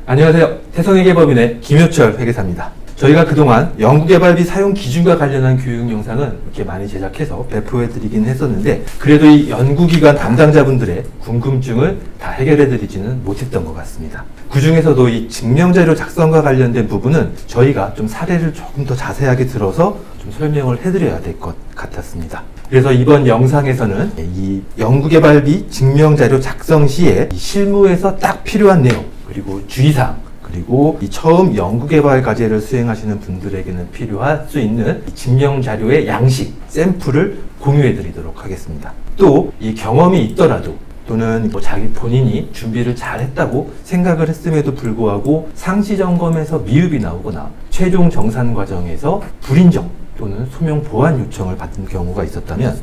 안녕하세요. 태성회계법인의 김효철 회계사입니다. 저희가 그동안 연구개발비 사용 기준과 관련한 교육 영상은 이렇게 많이 제작해서 배포해드리긴 했었는데, 그래도 이 연구기관 담당자분들의 궁금증을 다 해결해드리지는 못했던 것 같습니다. 그 중에서도 이 증명자료 작성과 관련된 부분은 저희가 좀 사례를 조금 더 자세하게 들어서 좀 설명을 해드려야 될 것 같았습니다. 그래서 이번 영상에서는 이 연구개발비 증명자료 작성 시에 이 실무에서 딱 필요한 내용, 그리고 주의사항, 그리고 이 처음 연구개발 과제를 수행하시는 분들에게는 필요할 수 있는 증명자료의 양식, 샘플을 공유해 드리도록 하겠습니다. 또 이 경험이 있더라도 또는 자기 본인이 준비를 잘 했다고 생각을 했음에도 불구하고 상시 점검에서 미흡이 나오거나 최종 정산 과정에서 불인정 또는 소명 보완 요청을 받은 경우가 있었다면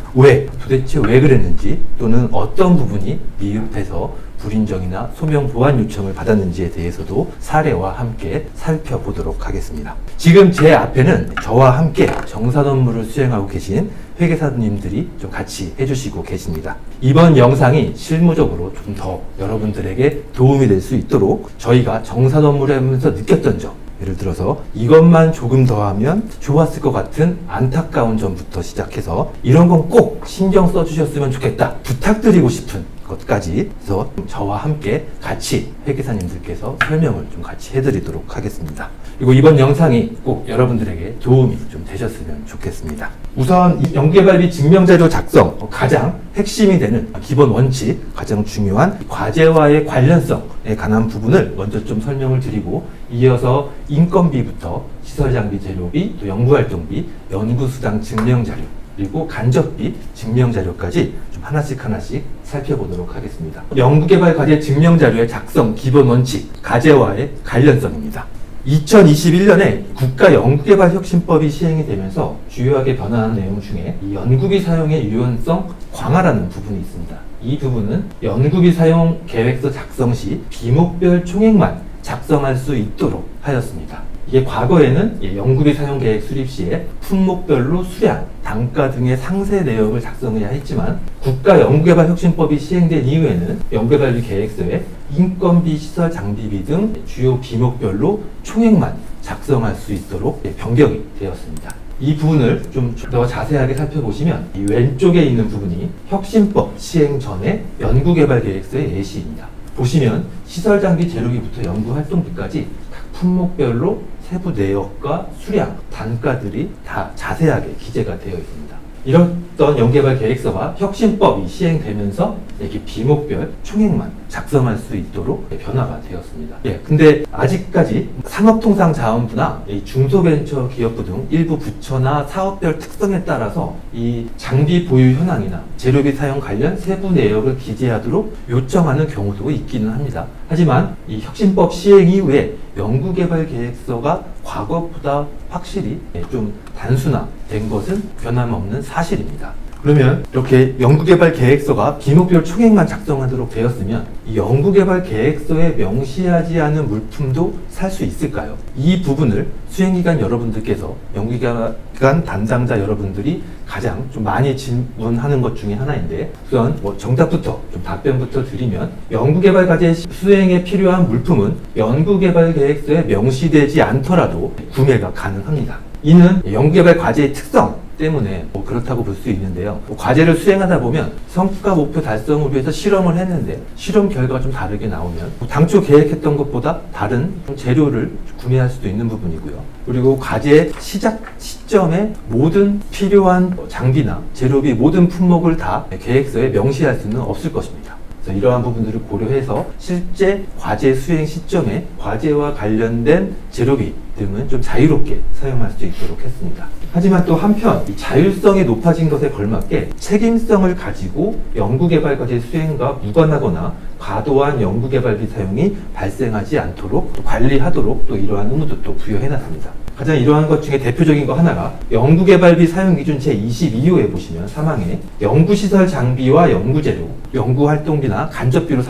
도대체 왜 그랬는지, 또는 어떤 부분이 미흡해서 불인정이나 소명 보완 요청을 받았는지에 대해서도 사례와 함께 살펴보도록 하겠습니다. 지금 제 앞에는 저와 함께 정산 업무를 수행하고 계신 회계사님들이 좀 같이 해주시고 계십니다. 이번 영상이 실무적으로 좀 더 여러분들에게 도움이 될 수 있도록 저희가 정산 업무를 하면서 느꼈던 점, 예를 들어서 이것만 조금 더 하면 좋았을 것 같은 안타까운 점부터 시작해서 이런 건 꼭 신경 써주셨으면 좋겠다, 부탁드리고 싶은 것까지 해서 저와 함께 같이 회계사님들께서 설명을 좀 같이 해드리도록 하겠습니다. 그리고 이번 영상이 꼭 여러분들에게 도움이 좀 되셨으면 좋겠습니다. 우선 이 연구개발비 증명자료 작성 가장 핵심이 되는 기본 원칙, 가장 중요한 과제와의 관련성에 관한 부분을 먼저 좀 설명을 드리고, 이어서 인건비부터 시설장비 재료비, 또 연구활동비, 연구수당 증명자료, 그리고 간접비 증명자료까지 좀 하나씩 살펴보도록 하겠습니다. 연구개발 과제 증명자료의 작성 기본 원칙, 과제와의 관련성입니다. 2021년에 국가연구개발혁신법이 시행이 되면서 주요하게 변화한 내용 중에 이 연구비 사용의 유연성 강화라는 부분이 있습니다. 이 부분은 연구비 사용 계획서 작성 시 비목별 총액만 작성할 수 있도록 하였습니다. 이게 과거에는 연구비 사용 계획 수립 시에 품목별로 수량, 단가 등의 상세 내역을 작성해야 했지만, 국가연구개발혁신법이 시행된 이후에는 연구개발비 계획서에 인건비, 시설, 장비비 등 주요 비목별로 총액만 작성할 수 있도록 변경이 되었습니다. 이 부분을 좀 더 자세하게 살펴보시면 이 왼쪽에 있는 부분이 혁신법 시행 전에 연구개발계획서의 예시입니다. 보시면 시설장비 재료비부터 연구활동비까지 각 품목별로 세부 내역과 수량, 단가들이 다 자세하게 기재가 되어 있습니다. 이렇던 연구개발 계획서가 혁신법이 시행되면서 이렇게 비목별 총액만 작성할 수 있도록 변화가 되었습니다. 근데 아직까지 산업통상자원부나 중소벤처기업부 등 일부 부처나 사업별 특성에 따라서 이 장비 보유 현황이나 재료비 사용 관련 세부 내역을 기재하도록 요청하는 경우도 있기는 합니다. 하지만 이 혁신법 시행 이후에 연구개발 계획서가 과거보다 확실히 좀 단순화된 것은 변함없는 사실입니다. 그러면 이렇게 연구개발 계획서가 비목별 총액만 작성하도록 되었으면 이 연구개발 계획서에 명시하지 않은 물품도 살 수 있을까요? 이 부분을 수행기관 여러분들께서, 연구기관 담당자 여러분들이 가장 좀 많이 질문하는 것 중에 하나인데, 우선 정답부터 좀 답변부터 드리면, 연구개발 과제 수행에 필요한 물품은 연구개발 계획서에 명시되지 않더라도 구매가 가능합니다. 이는 연구개발 과제의 특성 때문에 그렇다고 볼 수 있는데요. 과제를 수행하다 보면 성과 목표 달성을 위해서 실험을 했는데 실험 결과가 좀 다르게 나오면 당초 계획했던 것보다 다른 재료를 구매할 수도 있는 부분이고요. 그리고 과제 시작 시점에 모든 필요한 장비나 재료비 모든 품목을 다 계획서에 명시할 수는 없을 것입니다. 그래서 이러한 부분들을 고려해서 실제 과제 수행 시점에 과제와 관련된 재료비 등은 좀 자유롭게 사용할 수 있도록 했습니다. 하지만 또 한편 이 자율성이 높아진 것에 걸맞게 책임성을 가지고 연구개발 과제 수행과 무관하거나 과도한 연구개발비 사용이 발생하지 않도록 또 관리하도록 또 이러한 의무도 또 부여해놨습니다. 가장 이러한 것 중에 대표적인 거 하나가 연구개발비 사용기준 제22호에 보시면 3항에 연구시설 장비와 연구재료, 연구활동비나 간접비로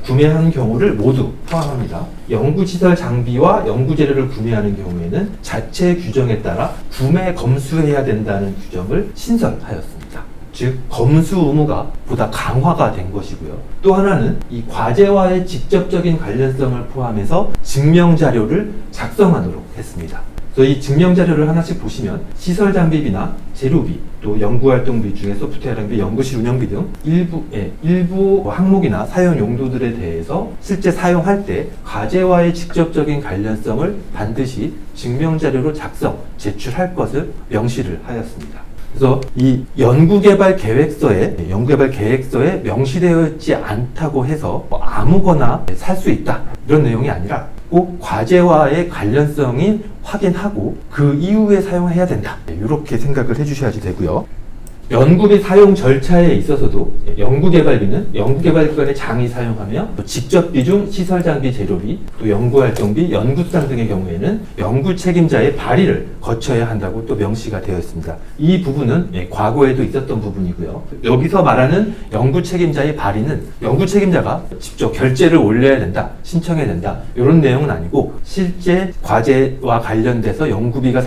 구매하는 경우를 모두 포함합니다. 연구시설 장비와 연구재료를 구매하는 경우에는 자체 규정에 따라 구매 검수해야 된다는 규정을 신설하였습니다. 즉 검수 의무가 보다 강화가 된 것이고요. 또 하나는 이 과제와의 직접적인 관련성을 포함해서 증명 자료를 작성하도록 했습니다. 그래서 이 증명 자료를 하나씩 보시면 시설 장비비나 재료비, 또 연구활동비 중에 소프트웨어 장비, 연구실 운영비 등 일부 항목이나 사용 용도들에 대해서 실제 사용할 때 과제와의 직접적인 관련성을 반드시 증명 자료로 작성, 제출할 것을 명시를 하였습니다. 그래서 이 연구개발 계획서에 명시되어 있지 않다고 해서 아무거나 살 수 있다 이런 내용이 아니라 꼭 과제와의 관련성이 확인하고 그 이후에 사용해야 된다 이렇게 생각을 해주셔야지 되고요. 연구비 사용 절차에 있어서도 연구개발비는 연구개발기관의 장이 사용하며 직접 비중, 시설장비, 재료비, 또 연구활동비, 연구수당 등의 경우에는 연구 책임자의 발의를 거쳐야 한다고 또 명시가 되어 있습니다. 이 부분은 과거에도 있었던 부분이고요. 여기서 말하는 연구 책임자의 발의는 연구 책임자가 직접 결재를 올려야 된다, 신청해야 된다 이런 내용은 아니고 실제 과제와 관련돼서 연구비가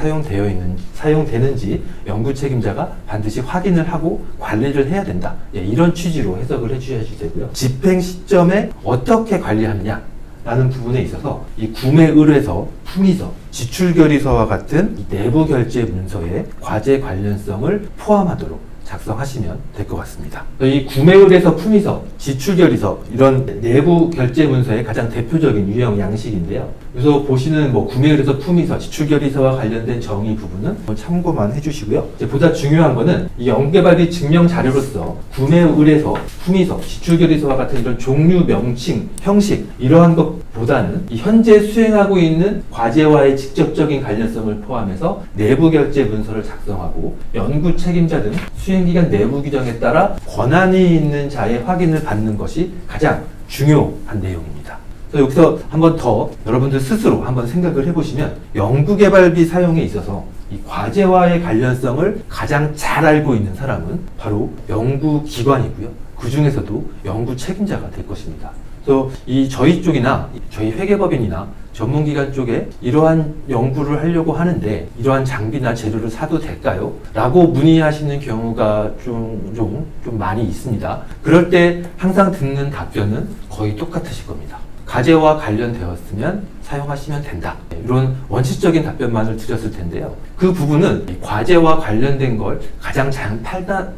사용되는지 연구 책임자가 반드시 확인을 하고 관리를 해야 된다. 이런 취지로 해석을 해주셔야지 되고요. 집행 시점에 어떻게 관리하느냐 라는 부분에 있어서 이 구매 의뢰서, 품위서, 지출결의서와 같은 이 내부 결제 문서에 과제 관련성을 포함하도록 작성하시면 될 것 같습니다. 이 구매 의뢰서, 품위서, 지출결의서 이런 내부 결제 문서의 가장 대표적인 유형 양식인데요. 그래서 보시는 구매 의뢰서, 품위서, 지출결의서와 관련된 정의 부분은 참고만 해주시고요. 이제 보다 중요한 거는 이 연구개발비 증명 자료로서 구매 의뢰서, 품위서, 지출결의서와 같은 이런 종류, 명칭, 형식 이러한 것보다는 이 현재 수행하고 있는 과제와의 직접적인 관련성을 포함해서 내부 결제 문서를 작성하고 연구 책임자 등 수행기관 내부 규정에 따라 권한이 있는 자의 확인을 받는 것이 가장 중요한 내용입니다. 그래서 여기서 한번 더 여러분들 스스로 한번 생각을 해보시면 연구개발비 사용에 있어서 이 과제와의 관련성을 가장 잘 알고 있는 사람은 바로 연구기관이고요. 그 중에서도 연구 책임자가 될 것입니다. 그래서 저희 쪽이나 저희 회계법인이나 전문기관 쪽에 이러한 연구를 하려고 하는데 이러한 장비나 재료를 사도 될까요? 라고 문의하시는 경우가 좀 많이 있습니다. 그럴 때 항상 듣는 답변은 거의 똑같으실 겁니다. 과제와 관련되었으면 사용하시면 된다. 이런 원칙적인 답변만을 드렸을 텐데요. 그 부분은 과제와 관련된 걸 가장 잘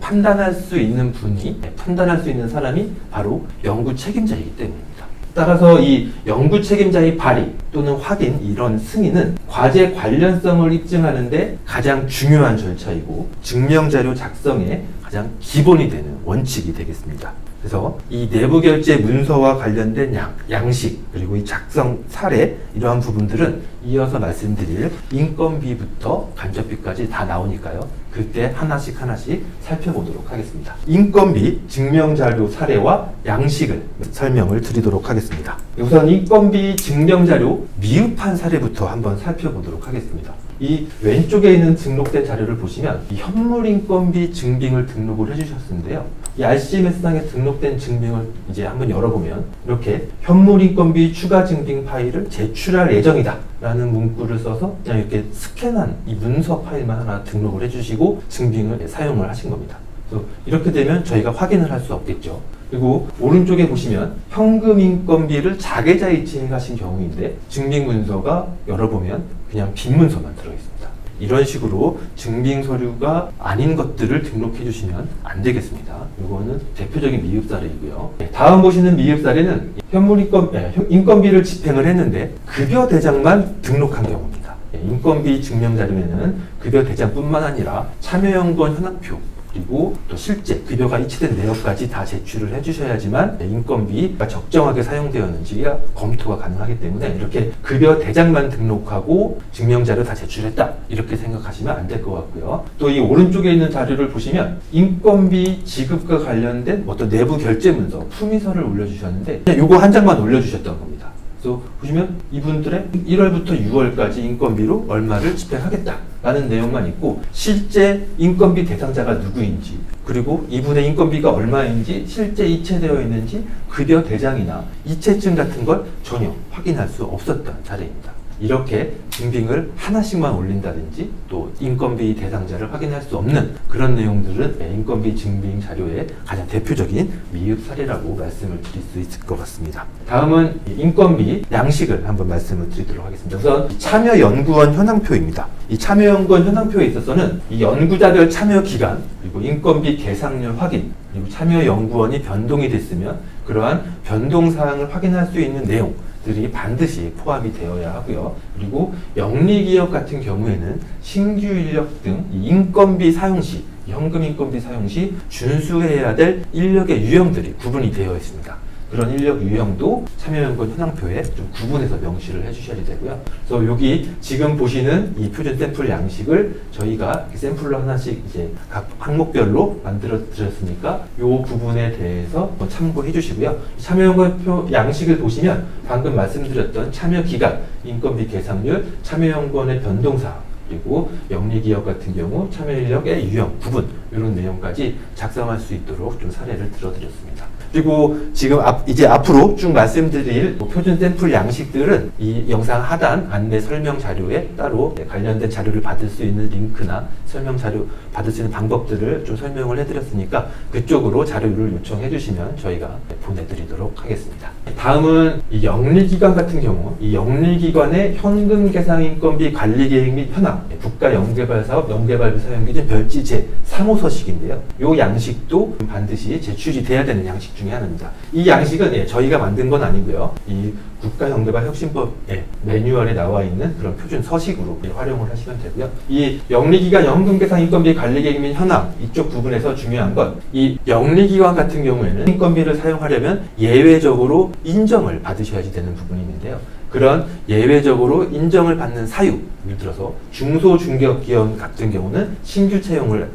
판단할 수 있는 분이, 판단할 수 있는 사람이 바로 연구 책임자이기 때문입니다. 따라서 이 연구 책임자의 발의 또는 확인, 이런 승인은 과제 관련성을 입증하는데 가장 중요한 절차이고 증명자료 작성에 가장 기본이 되는 원칙이 되겠습니다. 그래서 이 내부 결제 문서와 관련된 양식 그리고 이 작성 사례 이러한 부분들은 이어서 말씀드릴 인건비부터 간접비까지 다 나오니까요. 그때 하나씩 살펴보도록 하겠습니다. 인건비 증명자료 사례와 양식을 설명을 드리도록 하겠습니다. 우선 인건비 증명자료 미흡한 사례부터 한번 살펴보도록 하겠습니다. 이 왼쪽에 있는 등록된 자료를 보시면 이 현물인건비 증빙을 등록을 해주셨는데요. 이 RCMS상에 등록된 증빙을 이제 한번 열어보면 이렇게 현물인건비 추가 증빙 파일을 제출할 예정이다 라는 문구를 써서 그냥 이렇게 스캔한 이 문서 파일만 하나 등록을 해주시고 증빙을 사용을 하신 겁니다. 그래서 이렇게 되면 저희가 확인을 할 수 없겠죠. 그리고 오른쪽에 보시면 현금 인건비를 자계자 이체하신 경우인데 증빙 문서가 열어보면 그냥 빈 문서만 들어있습니다. 이런 식으로 증빙 서류가 아닌 것들을 등록해 주시면 안 되겠습니다. 이거는 대표적인 미흡 사례이고요. 다음 보시는 미흡 사례는 인건비를 집행을 했는데 급여 대장만 등록한 경우입니다. 인건비 증명 자료에는 급여 대장뿐만 아니라 참여연구원 현황표 그리고 또 실제 급여가 이체된 내역까지 다 제출을 해주셔야지만 인건비가 적정하게 사용되었는지가 검토가 가능하기 때문에 이렇게 급여 대장만 등록하고 증명자료 다 제출했다 이렇게 생각하시면 안 될 것 같고요. 또 이 오른쪽에 있는 자료를 보시면 인건비 지급과 관련된 어떤 내부 결제 문서, 품위서를 올려주셨는데 이거 한 장만 올려주셨던 겁니다. 그래서 보시면 이분들의 1월부터 6월까지 인건비로 얼마를 집행하겠다라는 내용만 있고 실제 인건비 대상자가 누구인지 그리고 이분의 인건비가 얼마인지 실제 이체되어 있는지 급여 대장이나 이체증 같은 걸 전혀 확인할 수 없었던 사례입니다. 이렇게 증빙을 하나씩만 올린다든지 또 인건비 대상자를 확인할 수 없는 그런 내용들은 인건비 증빙 자료의 가장 대표적인 미흡 사례라고 말씀을 드릴 수 있을 것 같습니다. 다음은 인건비 양식을 한번 말씀을 드리도록 하겠습니다. 우선 참여연구원 현황표입니다. 이 참여연구원 현황표에 있어서는 이 연구자별 참여 기간, 그리고 인건비 계상률 확인, 그리고 참여연구원이 변동이 됐으면 그러한 변동사항을 확인할 수 있는 내용들이 반드시 포함이 되어야 하고요. 그리고 영리기업 같은 경우에는 신규 인력 등 인건비 사용 시, 현금 인건비 사용 시 준수해야 될 인력의 유형들이 구분이 되어 있습니다. 그런 인력 유형도 참여연구원 현황표에 좀 구분해서 명시를 해주셔야 되고요. 그래서 여기 지금 보시는 이 표준 샘플 양식을 저희가 샘플로 하나씩 이제 각 항목별로 만들어 드렸으니까 이 부분에 대해서 참고해 주시고요. 참여연구원 양식을 보시면 방금 말씀드렸던 참여 기간, 인건비 계상률, 참여연구원의 변동사항, 그리고 영리기업 같은 경우 참여인력의 유형, 구분 이런 내용까지 작성할 수 있도록 좀 사례를 들어드렸습니다. 그리고 지금 이제 앞으로 쭉 말씀드릴 표준 샘플 양식들은 이 영상 하단 안내 설명 자료에 따로 관련된 자료를 받을 수 있는 링크나 설명 자료 받을 수 있는 방법들을 좀 설명을 해드렸으니까 그쪽으로 자료를 요청해 주시면 저희가 보내드리도록 하겠습니다. 다음은 이 영리기관 같은 경우 이 영리기관의 현금 계상 인건비 관리 계획 및 현황, 국가연구개발사업 연구개발비 사용기준 별지 제3호서식인데요. 이 양식도 반드시 제출이 돼야 되는 양식 중에 하나입니다. 이 양식은 저희가 만든 건 아니고요. 이 국가연구개발혁신법의 매뉴얼에 나와 있는 그런 표준 서식으로 활용을 하시면 되고요. 이 영리기관 연금계상 인건비 관리계획 및 현황 이쪽 부분에서 중요한 건 이 영리기관 같은 경우에는 인건비를 사용하려면 예외적으로 인정을 받으셔야지 되는 부분이 있는데요. 그런 예외적으로 인정을 받는 사유, 예를 들어서 중소중견기업 같은 경우는 신규 채용을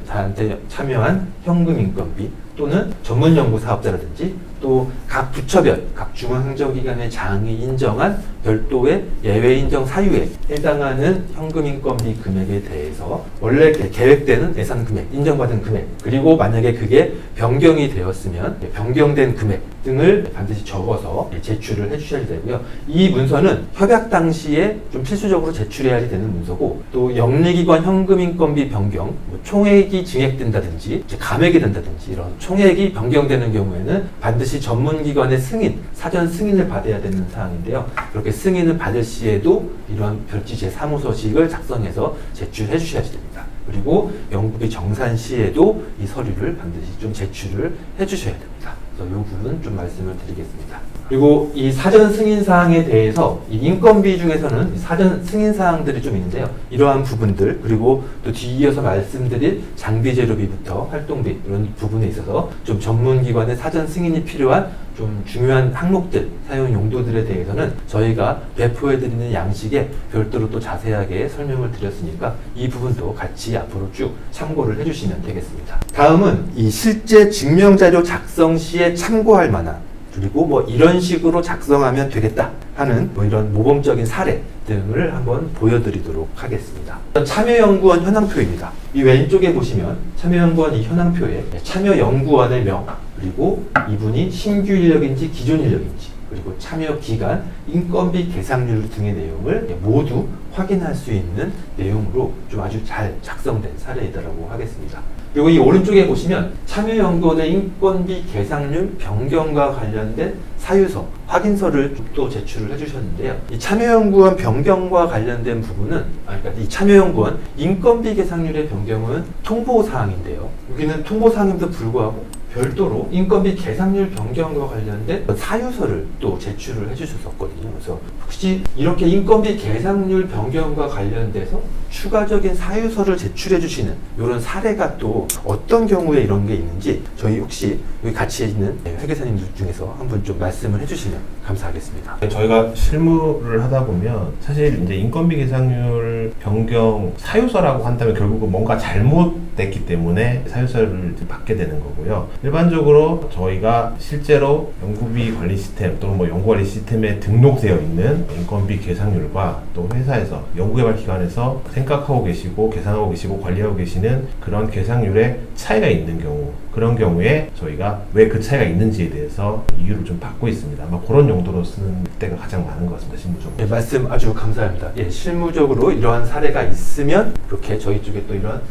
참여한 현금 인건비 또는 전문연구 사업자라든지 또 각 부처별, 각 중앙행정기관의 장이 인정한 별도의 예외 인정 사유에 해당하는 현금 인건비 금액에 대해서 원래 계획되는 예산 금액, 인정받은 금액, 그리고 만약에 그게 변경이 되었으면 변경된 금액 등을 반드시 적어서 제출을 해주셔야 되고요. 이 문서는 협약 당시에 좀 필수적으로 제출해야 되는 문서고 또 영리기관 현금 인건비 변경, 총액이 증액된다든지 감액이 된다든지 이런 총액이 변경되는 경우에는 반드시 전문기관의 승인, 사전 승인을 받아야 되는 사항인데요. 그렇게 승인을 받을 시에도 이러한 별지 제3호서식을 작성해서 제출해 주셔야 됩니다. 그리고 연구비 정산 시에도 이 서류를 반드시 좀 제출을 해 주셔야 됩니다. 그래서 이 부분 좀 말씀을 드리겠습니다. 그리고 이 사전 승인 사항에 대해서 이 인건비 중에서는 사전 승인 사항들이 좀 있는데요. 이러한 부분들 그리고 또 뒤이어서 말씀드릴 장비 재료비부터 활동비 이런 부분에 있어서 좀 전문기관의 사전 승인이 필요한 좀 중요한 항목들, 사용 용도들에 대해서는 저희가 배포해드리는 양식에 별도로 또 자세하게 설명을 드렸으니까 이 부분도 같이 앞으로 쭉 참고를 해주시면 되겠습니다. 다음은 이 실제 증명자료 작성 시에 참고할 만한 그리고 이런 식으로 작성하면 되겠다 하는 이런 모범적인 사례 등을 한번 보여드리도록 하겠습니다. 참여연구원 현황표입니다. 이 왼쪽에 보시면 참여연구원 이 현황표에 참여연구원의 명, 그리고 이분이 신규 인력인지 기존 인력인지, 그리고 참여 기간, 인건비 계상률 등의 내용을 모두 확인할 수 있는 내용으로 좀 아주 잘 작성된 사례이다라고 하겠습니다. 그리고 이 오른쪽에 보시면 참여연구원의 인건비 계상률 변경과 관련된 사유서, 확인서를 또 제출을 해주셨는데요. 이 참여연구원 변경과 관련된 부분은, 그러니까 이 참여연구원 인건비 계상률의 변경은 통보사항인데요. 여기는 통보사항임에도 불구하고 별도로 인건비 계상률 변경과 관련된 사유서를 또 제출을 해주셨었거든요. 그래서 혹시 이렇게 인건비 계상률 변경과 관련돼서 추가적인 사유서를 제출해 주시는 이런 사례가 또 어떤 경우에 이런 게 있는지 저희 혹시 여기 같이 있는 회계사님들 중에서 한번 좀 말씀을 해주시면 감사하겠습니다. 저희가 실무를 하다 보면 사실 이제 인건비 계상률 변경 사유서라고 한다면 결국은 뭔가 잘못 됐기 때문에 사유서를 받게 되는 거고요. 일반적으로 저희가 실제로 연구비 관리 시스템 또는 뭐 연구관리 시스템에 등록되어 있는 인건비 계상률과 또 회사에서 연구개발기관에서 생각하고 계시고 계산하고 계시고 관리하고 계시는 그런 계상률에 차이가 있는 경우, 그런 경우에 저희가 왜 그 차이가 있는지에 대해서 이유를 좀 받고 있습니다. 아마 그런 용도로 쓰는 때가 가장 많은 것 같습니다. 실무적으로. 네, 말씀 아주 감사합니다. 예, 실무적으로 이러한 사례가 있으면 이렇게 저희 쪽에 또 이런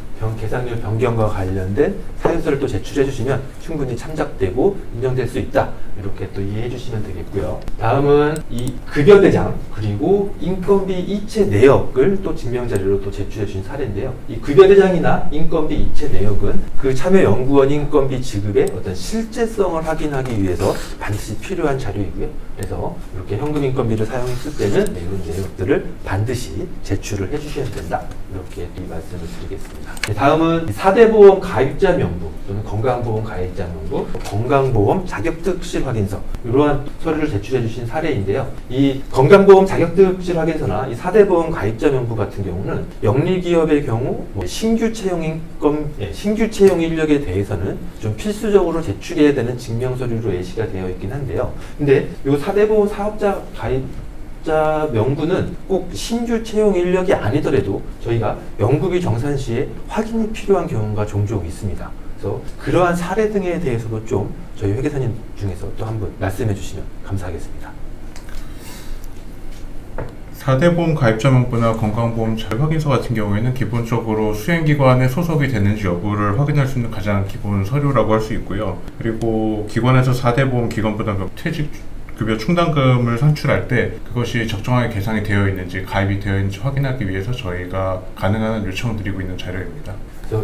계상률 변경과 관련된 사유서를 또 제출해 주시면 충분히 참작되고 인정될 수 있다. 이렇게 또 이해해 주시면 되겠고요. 다음은 이 급여대장 그리고 인건비 이체 내역을 또 증명자료로 또 제출해 주신 사례인데요. 이 급여대장이나 인건비 이체 내역은 그 참여 연구원 인건비 지급의 어떤 실제성을 확인하기 위해서 반드시 필요한 자료이고요. 그래서 이렇게 현금 인건비를 사용했을 때는 이런 내역들을 반드시 제출을 해주셔야 된다. 이렇게 이 말씀을 드리겠습니다. 네, 다음은 4대 보험 가입자 명부 또는 건강보험 가입자 명부, 건강보험 자격특실 확인서 이러한 서류를 제출해 주신 사례인데요. 이 건강보험 자격특실 확인서나 이 4대 보험 가입자 명부 같은 경우는 영리기업의 경우 뭐 신규 채용 인력에 대해서는 좀 필수적으로 제출해야 되는 증명서류로 예시가 되어 있긴 한데요. 근데 이 4대 보험 사업자 가입자 명부는 꼭 신규 채용 인력이 아니더라도 저희가 연구비 정산 시에 확인이 필요한 경우가 종종 있습니다. 그래서 그러한 사례 등에 대해서도 좀 저희 회계사님 중에서 또 한번 말씀해 주시면 감사하겠습니다. 4대 보험 가입자 명부나 건강보험 자격 확인서 같은 경우에는 기본적으로 수행기관에 소속이 되는지 여부를 확인할 수 있는 가장 기본 서류라고 할 수 있고요. 그리고 기관에서 4대 보험 기관부담금 퇴직급여 충당금을 산출할 때 그것이 적정하게 계산이 되어 있는지 가입이 되어 있는지 확인하기 위해서 저희가 가능한 한 요청을 드리고 있는 자료입니다.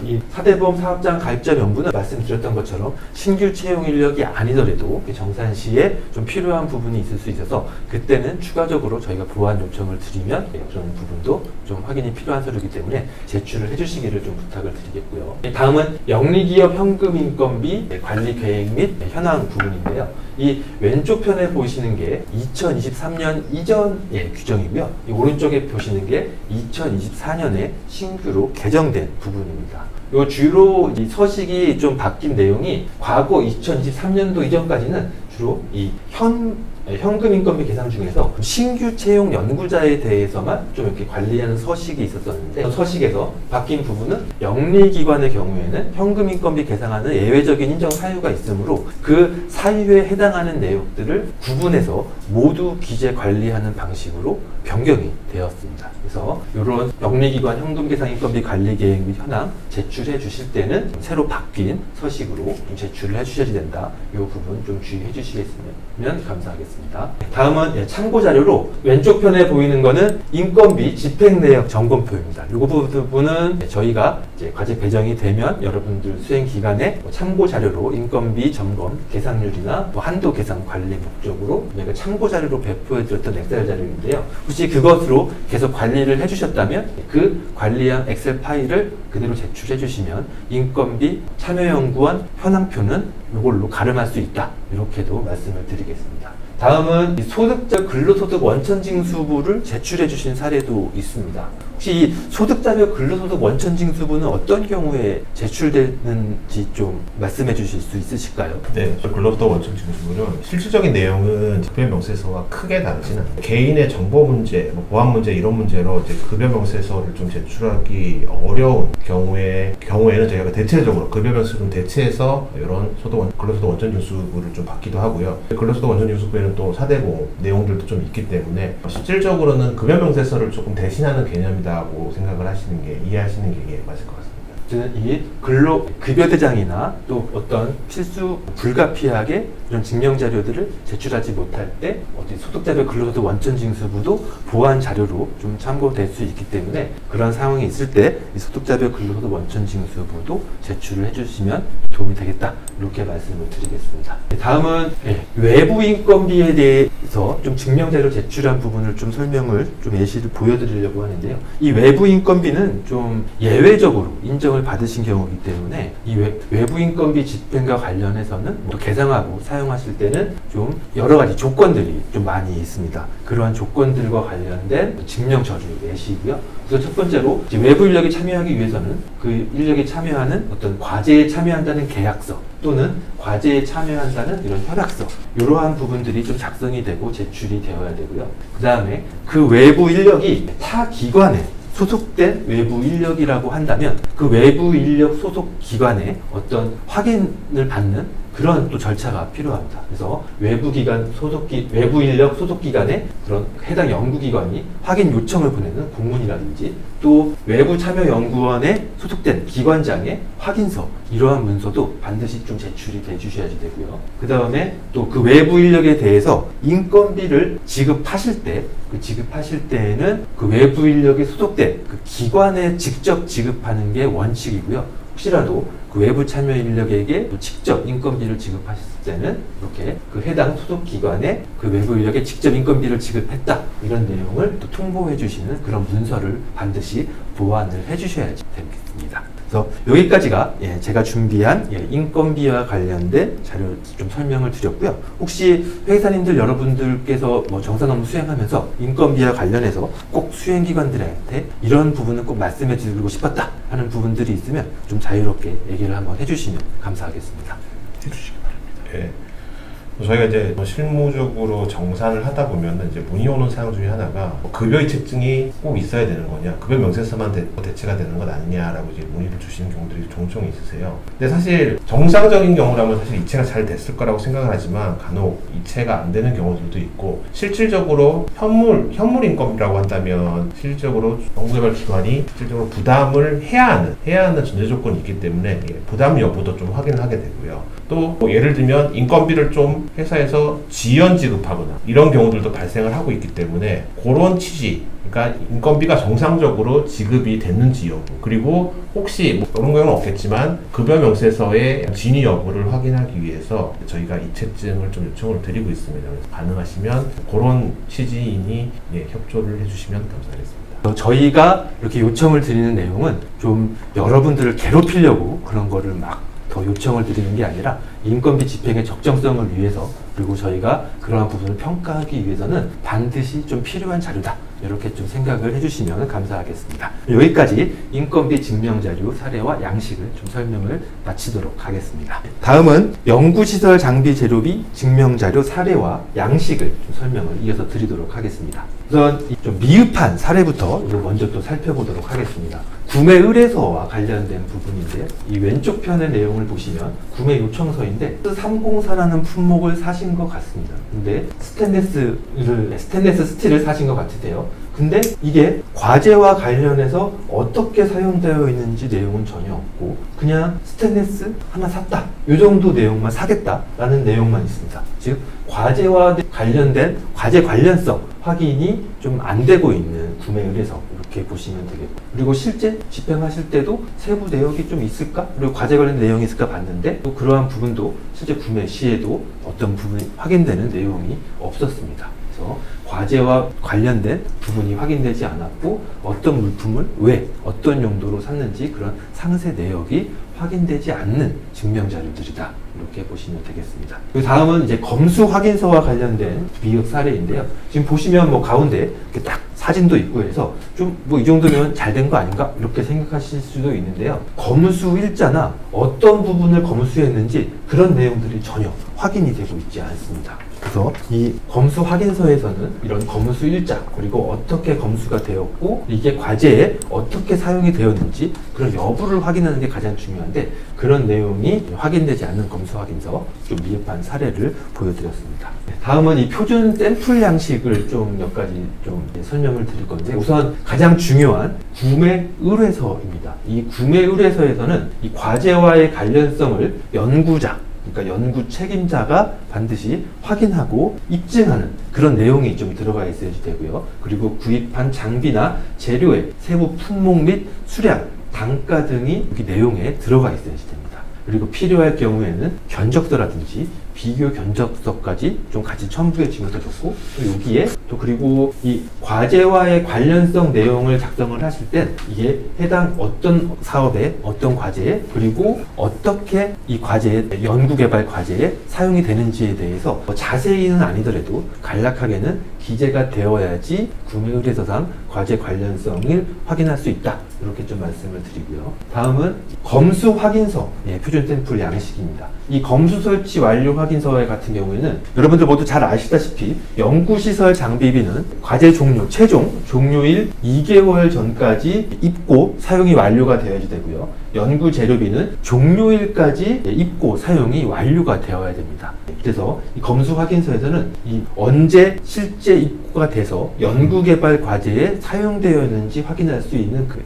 이 4대 보험 사업장 가입자 명부는 말씀드렸던 것처럼 신규 채용 인력이 아니더라도 정산 시에 좀 필요한 부분이 있을 수 있어서 그때는 추가적으로 저희가 보완 요청을 드리면 그런 부분도 좀 확인이 필요한 서류이기 때문에 제출을 해주시기를 좀 부탁을 드리겠고요. 다음은 영리기업 현금 인건비 관리 계획 및 현황 부분인데요. 이 왼쪽 편에 보시는 게 2023년 이전의 규정이고요. 이 오른쪽에 보시는 게 2024년에 신규로 개정된 부분입니다. 요 주로 이 서식이 좀 바뀐 내용이 과거 2023년도 이전까지는 주로 이 현금 인건비 계산 중에서 신규 채용 연구자에 대해서만 좀 이렇게 관리하는 서식이 있었었는데 서식에서 바뀐 부분은 영리기관의 경우에는 현금 인건비 계산하는 예외적인 인정 사유가 있으므로 그 사유에 해당하는 내역들을 구분해서 모두 기재 관리하는 방식으로 변경이 되었습니다. 그래서 이런 영리기관 현금 계산 인건비 관리 계획 및 현황 제출해 주실 때는 새로 바뀐 서식으로 제출을 해 주셔야 된다. 이 부분 좀 주의해 주시겠으면 감사하겠습니다. 다음은 참고 자료로 왼쪽 편에 보이는 거는 인건비 집행 내역 점검표입니다. 이 부분은 저희가 이제 과제 배정이 되면 여러분들 수행 기간에 참고 자료로 인건비 점검 계산률이나 한도 계산 관리 목적으로 저희가 참고 자료로 배포해 드렸던 엑셀 자료인데요. 혹시 그것으로 계속 관리를 해주셨다면 그 관리한 엑셀 파일을 그대로 제출해 주시면 인건비 참여연구원 현황표는 이걸로 가름할 수 있다. 이렇게도 말씀을 드리겠습니다. 다음은 소득자 근로소득 원천징수부를 제출해 주신 사례도 있습니다. 혹시 이 소득자별 근로소득 원천징수부는 어떤 경우에 제출되는지 좀 말씀해 주실 수 있으실까요? 네, 근로소득 원천징수부는 실질적인 내용은 급여명세서와 크게 다르지는 않아요. 개인의 정보 문제, 보안 문제 이런 문제로 이제 급여명세서를 좀 제출하기 어려운 경우에는 저희가 대체적으로 급여명세서 좀 대체해서 이런 근로소득 원천징수부를 좀 받기도 하고요. 근로소득 원천징수부에는 또 4대 보험 내용들도 좀 있기 때문에 실질적으로는 급여명세서를 조금 대신하는 개념이다고 생각을 하시는 게 이해하시는 게 맞을 것 같습니다. 저는 이 급여대장이나 또 어떤 필수 불가피하게 이런 증명 자료들을 제출하지 못할 때 소득자별 근로소득 원천징수부도 보완 자료로 좀 참고될 수 있기 때문에 그런 상황이 있을 때 이 소득자별 근로소득 원천징수부도 제출을 해주시면 도움이 되겠다 이렇게 말씀을 드리겠습니다. 다음은 외부 인건비에 그래서 좀 증명자료 제출한 부분을 좀 설명을 좀 예시를 보여드리려고 하는데요. 이 외부 인건비는 좀 예외적으로 인정을 받으신 경우이기 때문에 이 외부 인건비 집행과 관련해서는 뭐 개상하고 사용하실 때는 좀 여러 가지 조건들이 좀 많이 있습니다. 그러한 조건들과 관련된 증명 서류 예시이고요. 그래서 첫 번째로 이제 외부 인력이 참여하기 위해서는 그 인력이 참여하는 어떤 과제에 참여한다는 계약서 또는 과제에 참여한다는 이런 협약서 이러한 부분들이 좀 작성이 되고 제출이 되어야 되고요. 그 다음에 그 외부 인력이 타 기관에 소속된 외부 인력이라고 한다면 그 외부 인력 소속 기관에 어떤 확인을 받는 그런 또 절차가 필요합니다. 그래서 외부 인력 소속 기관에 그런 해당 연구기관이 확인 요청을 보내는 공문이라든지 또 외부 참여 연구원에 소속된 기관장의 확인서 이러한 문서도 반드시 좀 제출이 돼 주셔야 되고요. 그 다음에 또 그 외부 인력에 대해서 인건비를 지급하실 때에는 그 외부 인력이 소속된 그 기관에 직접 지급하는 게 원칙이고요. 혹시라도 그 외부 참여 인력에게 직접 인건비를 지급하실 때는 이렇게 그 해당 소속 기관에 그 외부 인력에 직접 인건비를 지급했다 이런 내용을 또 통보해 주시는 그런 문서를 반드시 보완을 해 주셔야 되겠습니다. 그래서 여기까지가 제가 준비한 인건비와 관련된 자료 좀 설명을 드렸고요. 혹시 회사님들 여러분들께서 뭐 정산 업무 수행하면서 인건비와 관련해서 꼭 수행기관들한테 이런 부분은 꼭 말씀해 드리고 싶었다 하는 부분들이 있으면 좀 자유롭게 얘기를 한번 해주시면 감사하겠습니다. 해주시기 바랍니다. 네. 저희가 이제 실무적으로 정산을 하다 보면 이제 문의 오는 사항 중에 하나가 급여 이체증이 꼭 있어야 되는 거냐, 급여 명세서만 대체가 되는 것 아니냐라고 이제 문의를 주시는 경우들이 종종 있으세요. 근데 사실 정상적인 경우라면 사실 이체가 잘 됐을 거라고 생각을 하지만 간혹 이체가 안 되는 경우들도 있고 실질적으로 현물 인건비라고 한다면 실질적으로 연구개발기관이 실질적으로 부담을 해야 하는 전제 조건이 있기 때문에 부담 여부도 좀 확인을 하게 되고요. 또 뭐 예를 들면 인건비를 좀 회사에서 지연 지급하거나 이런 경우들도 발생을 하고 있기 때문에 그런 취지, 그러니까 인건비가 정상적으로 지급이 됐는지 여부, 그리고 혹시 뭐 그런 경우는 없겠지만 급여 명세서의 진위 여부를 확인하기 위해서 저희가 이체증을 좀 요청을 드리고 있습니다. 그래서 가능하시면 그런 취지인이 협조를 해주시면 감사하겠습니다. 저희가 이렇게 요청을 드리는 내용은 좀 여러분들을 괴롭히려고 그런 거를 막 더 요청을 드리는 게 아니라 인건비 집행의 적정성을 위해서 그리고 저희가 그러한 부분을 평가하기 위해서는 반드시 좀 필요한 자료다. 이렇게 좀 생각을 해주시면 감사하겠습니다. 여기까지 인건비 증명자료 사례와 양식을 좀 설명을 마치도록 하겠습니다. 다음은 연구시설 장비 재료비 증명자료 사례와 양식을 좀 설명을 이어서 드리도록 하겠습니다. 우선 좀 미흡한 사례부터 먼저 또 살펴보도록 하겠습니다. 구매 의뢰서와 관련된 부분인데요. 이 왼쪽 편의 내용을 보시면 구매 요청서인데 304라는 품목을 사신 것 같습니다. 근데 스테인레스 스틸을 사신 것 같으세요. 근데 이게 과제와 관련해서 어떻게 사용되어 있는지 내용은 전혀 없고 그냥 스테인레스 하나 샀다. 이 정도 내용만 사겠다라는 내용만 있습니다. 즉 과제와 관련된 과제 관련성 확인이 좀 안 되고 있는 구매 의뢰서 이렇게 보시면 되겠고 그리고 실제 집행하실 때도 세부 내역이 좀 있을까? 그리고 과제 관련 내용이 있을까 봤는데 또 그러한 부분도 실제 구매 시에도 어떤 부분이 확인되는 내용이 없었습니다. 그래서 과제와 관련된 부분이 확인되지 않았고 어떤 물품을 왜 어떤 용도로 샀는지 그런 상세 내역이 확인되지 않는 증명자료들이다. 이렇게 보시면 되겠습니다. 그 다음은 이제 검수 확인서와 관련된 미흡 사례인데요. 지금 보시면 뭐 가운데 이렇게 딱 사진도 있고 해서 좀 뭐 이 정도면 잘 된 거 아닌가? 이렇게 생각하실 수도 있는데요. 검수 일자나 어떤 부분을 검수했는지 그런 내용들이 전혀 확인이 되고 있지 않습니다. 그래서 이 검수 확인서에서는 이런 검수 일자 그리고 어떻게 검수가 되었고 이게 과제에 어떻게 사용이 되었는지 그런 여부를 확인하는 게 가장 중요한데 그런 내용이 확인되지 않는 검수 확인서 좀 미흡한 사례를 보여드렸습니다. 다음은 이 표준 샘플 양식을 좀 몇 가지 좀 설명을 드릴 건데 우선 가장 중요한 구매 의뢰서입니다. 이 구매 의뢰서에서는 이 과제와의 관련성을 연구자 그러니까 연구 책임자가 반드시 확인하고 입증하는 그런 내용이 좀 들어가 있어야 되고요. 그리고 구입한 장비나 재료의 세부 품목 및 수량, 단가 등이 여기 내용에 들어가 있어야 됩니다. 그리고 필요할 경우에는 견적서라든지 비교 견적서까지 좀 같이 첨부해 주면 더 좋고, 또 여기에 또 그리고 이 과제와의 관련성 내용을 작성을 하실 땐 이게 해당 어떤 사업에 어떤 과제에 그리고 어떻게 이 과제에 연구개발 과제에 사용이 되는지에 대해서 자세히는 아니더라도 간략하게는 기재가 되어야지 구매 의뢰서상 과제 관련성을 확인할 수 있다. 이렇게 좀 말씀을 드리고요. 다음은 검수 확인서, 표준 샘플 양식입니다. 이 검수 설치 완료 확인서 같은 경우에는 여러분들 모두 잘 아시다시피 연구시설 장비비는 과제 종료, 최종 종료일 2개월 전까지 입고 사용이 완료가 되어야 되고요. 연구 재료비는 종료일까지 입고 사용이 완료가 되어야 됩니다. 그래서 이 검수 확인서에서는 이 언제 실제 입고가 돼서 연구개발 과제에 사용되었는지 확인할 수 있는 그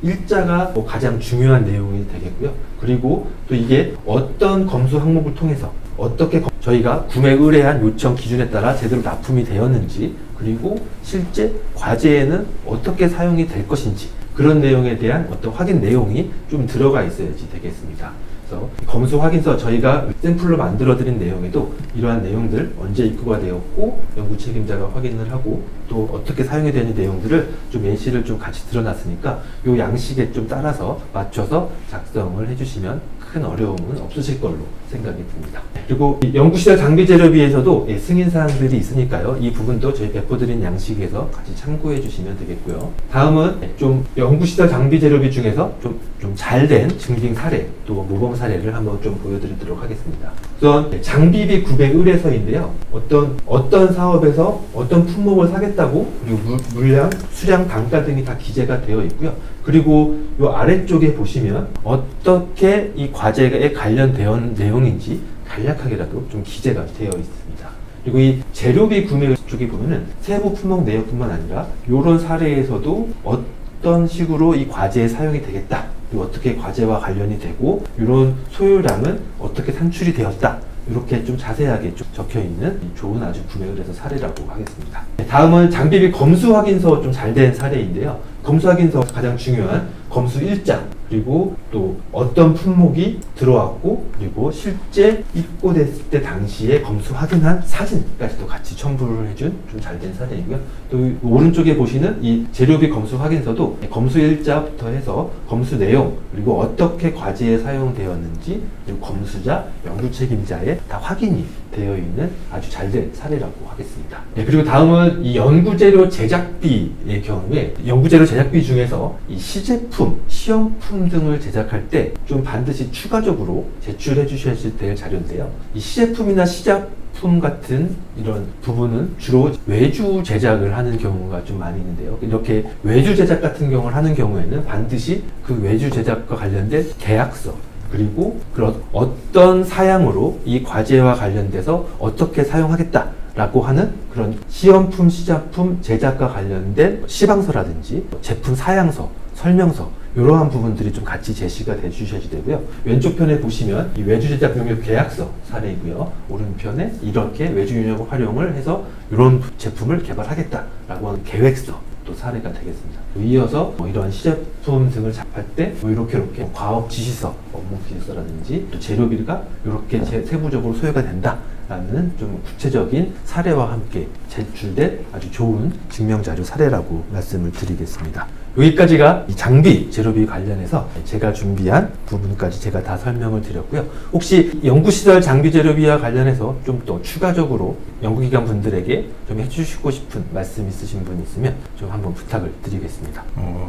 일자가 가장 중요한 내용이 되겠고요. 그리고 또 이게 어떤 검수 항목을 통해서 어떻게 저희가 구매 의뢰한 요청 기준에 따라 제대로 납품이 되었는지, 그리고 실제 과제에는 어떻게 사용이 될 것인지, 그런 내용에 대한 어떤 확인 내용이 좀 들어가 있어야지 되겠습니다. 그래서 검수 확인서 저희가 샘플로 만들어 드린 내용에도 이러한 내용들 언제 입고가 되었고 연구 책임자가 확인을 하고 또 어떻게 사용이 되는 내용들을 좀 예시를 좀 같이 드러놨으니까 이 양식에 좀 따라서 맞춰서 작성을 해주시면 큰 어려움은 없으실 걸로 생각이 듭니다. 그리고 연구시설 장비 재료비에서도 승인 사항들이 있으니까요. 이 부분도 저희 배포드린 양식에서 같이 참고해 주시면 되겠고요. 다음은 좀 연구시설 장비 재료비 중에서 좀 잘된 증빙 사례 또 모범 사례를 한번 좀 보여드리도록 하겠습니다. 우선 장비비 구매 의뢰서인데요. 어떤 사업에서 어떤 품목을 사겠다고 그리고 물량, 수량, 단가 등이 다 기재가 되어 있고요. 그리고 이 아래쪽에 보시면 어떻게 이 과제에 관련된 내용인지 간략하게라도 좀 기재가 되어 있습니다. 그리고 이 재료비 구매 쪽에 보면은 세부 품목 내역뿐만 아니라 이런 사례에서도 어떤 식으로 이 과제에 사용이 되겠다. 그리고 어떻게 과제와 관련이 되고 이런 소요량은 어떻게 산출이 되었다. 이렇게 좀 자세하게 좀 적혀 있는 좋은 아주 구매 의뢰서 사례라고 하겠습니다. 다음은 장비비 검수 확인서 좀 잘된 사례인데요. 검수 확인서 가장 중요한 검수 일자, 그리고 또 어떤 품목이 들어왔고 그리고 실제 입고됐을 때 당시에 검수 확인한 사진까지도 같이 첨부를 해준 좀 잘된 사례이고요. 또 오른쪽에 보시는 이 재료비 검수 확인서도 검수 일자부터 해서 검수 내용 그리고 어떻게 과제에 사용되었는지 그리고 검수자, 연구 책임자의 다 확인이 되어 있는 아주 잘된 사례라고 하겠습니다. 그리고 다음은 이 연구재료 제작비의 경우에 연구재료 제작비 중에서 이 시제품, 시험품 등을 제작할 때 좀 반드시 추가적으로 제출해 주셔야 될 자료인데요. 이 시제품이나 시작품 같은 이런 부분은 주로 외주 제작을 하는 경우가 좀 많이 있는데요. 이렇게 외주 제작 같은 경우를 하는 경우에는 반드시 그 외주 제작과 관련된 계약서, 그리고 그런 어떤 사양으로 이 과제와 관련돼서 어떻게 사용하겠다라고 하는 그런 시험품, 시작품 제작과 관련된 시방서라든지 제품 사양서, 설명서 이러한 부분들이 좀 같이 제시가 돼 주셔야 되고요. 왼쪽 편에 보시면 이 외주 제작 용역 계약서 사례이고요. 오른편에 이렇게 외주 용역을 활용을 해서 이런 제품을 개발하겠다라고 하는 계획서 또 사례가 되겠습니다. 이어서 이런 시제품 등을 작할 때 이렇게 과업 지시서, 업무 지시서라든지 또 재료비가 이렇게 세부적으로 소요가 된다라는 좀 구체적인 사례와 함께 제출된 아주 좋은 증명자료 사례라고 말씀을 드리겠습니다. 여기까지가 이 장비 재료비 관련해서 제가 준비한 부분까지 제가 다 설명을 드렸고요. 혹시 연구시설 장비 재료비와 관련해서 좀 더 추가적으로 연구기관 분들에게 좀 해주시고 싶은 말씀 있으신 분 있으면 좀 한번 부탁을 드리겠습니다.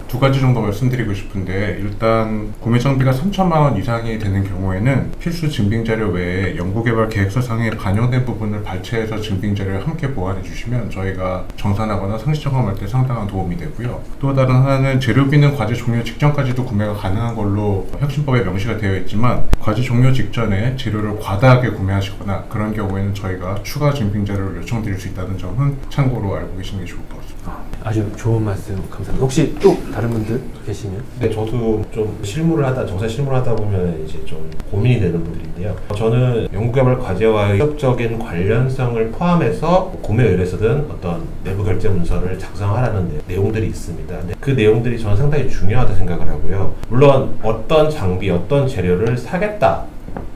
두 가지 정도 말씀드리고 싶은데, 일단 구매 장비가 3천만 원 이상이 되는 경우에는 필수 증빙자료 외에 연구개발 계획서상에 반영된 부분을 발췌해서 증빙자료를 함께 보완해 주시면 저희가 정산하거나 상시 점검할 때 상당한 도움이 되고요. 또 다른 하나는 재료비는 과제 종료 직전까지도 구매가 가능한 걸로 혁신법에 명시가 되어 있지만, 과제 종료 직전에 재료를 과다하게 구매하시거나 그런 경우에는 저희가 추가 증빙자료를 요청드릴 수 있다는 점은 참고로 알고 계시는 게 좋을 것 같습니다. 아주 좋은 말씀 감사합니다. 혹시 또 다른 분들 계시면? 네, 저도 좀 정사 실무를 하다 보면 이제 좀 고민이 되는 분들인데요. 저는 연구개발 과제와 직접적인 관련성을 포함해서 구매 의뢰서든 어떤 내부 결제 문서를 작성하라는 내용들이 있습니다. 근데 그 내용들이 저는 상당히 중요하다 생각을 하고요. 물론 어떤 장비, 어떤 재료를 사겠다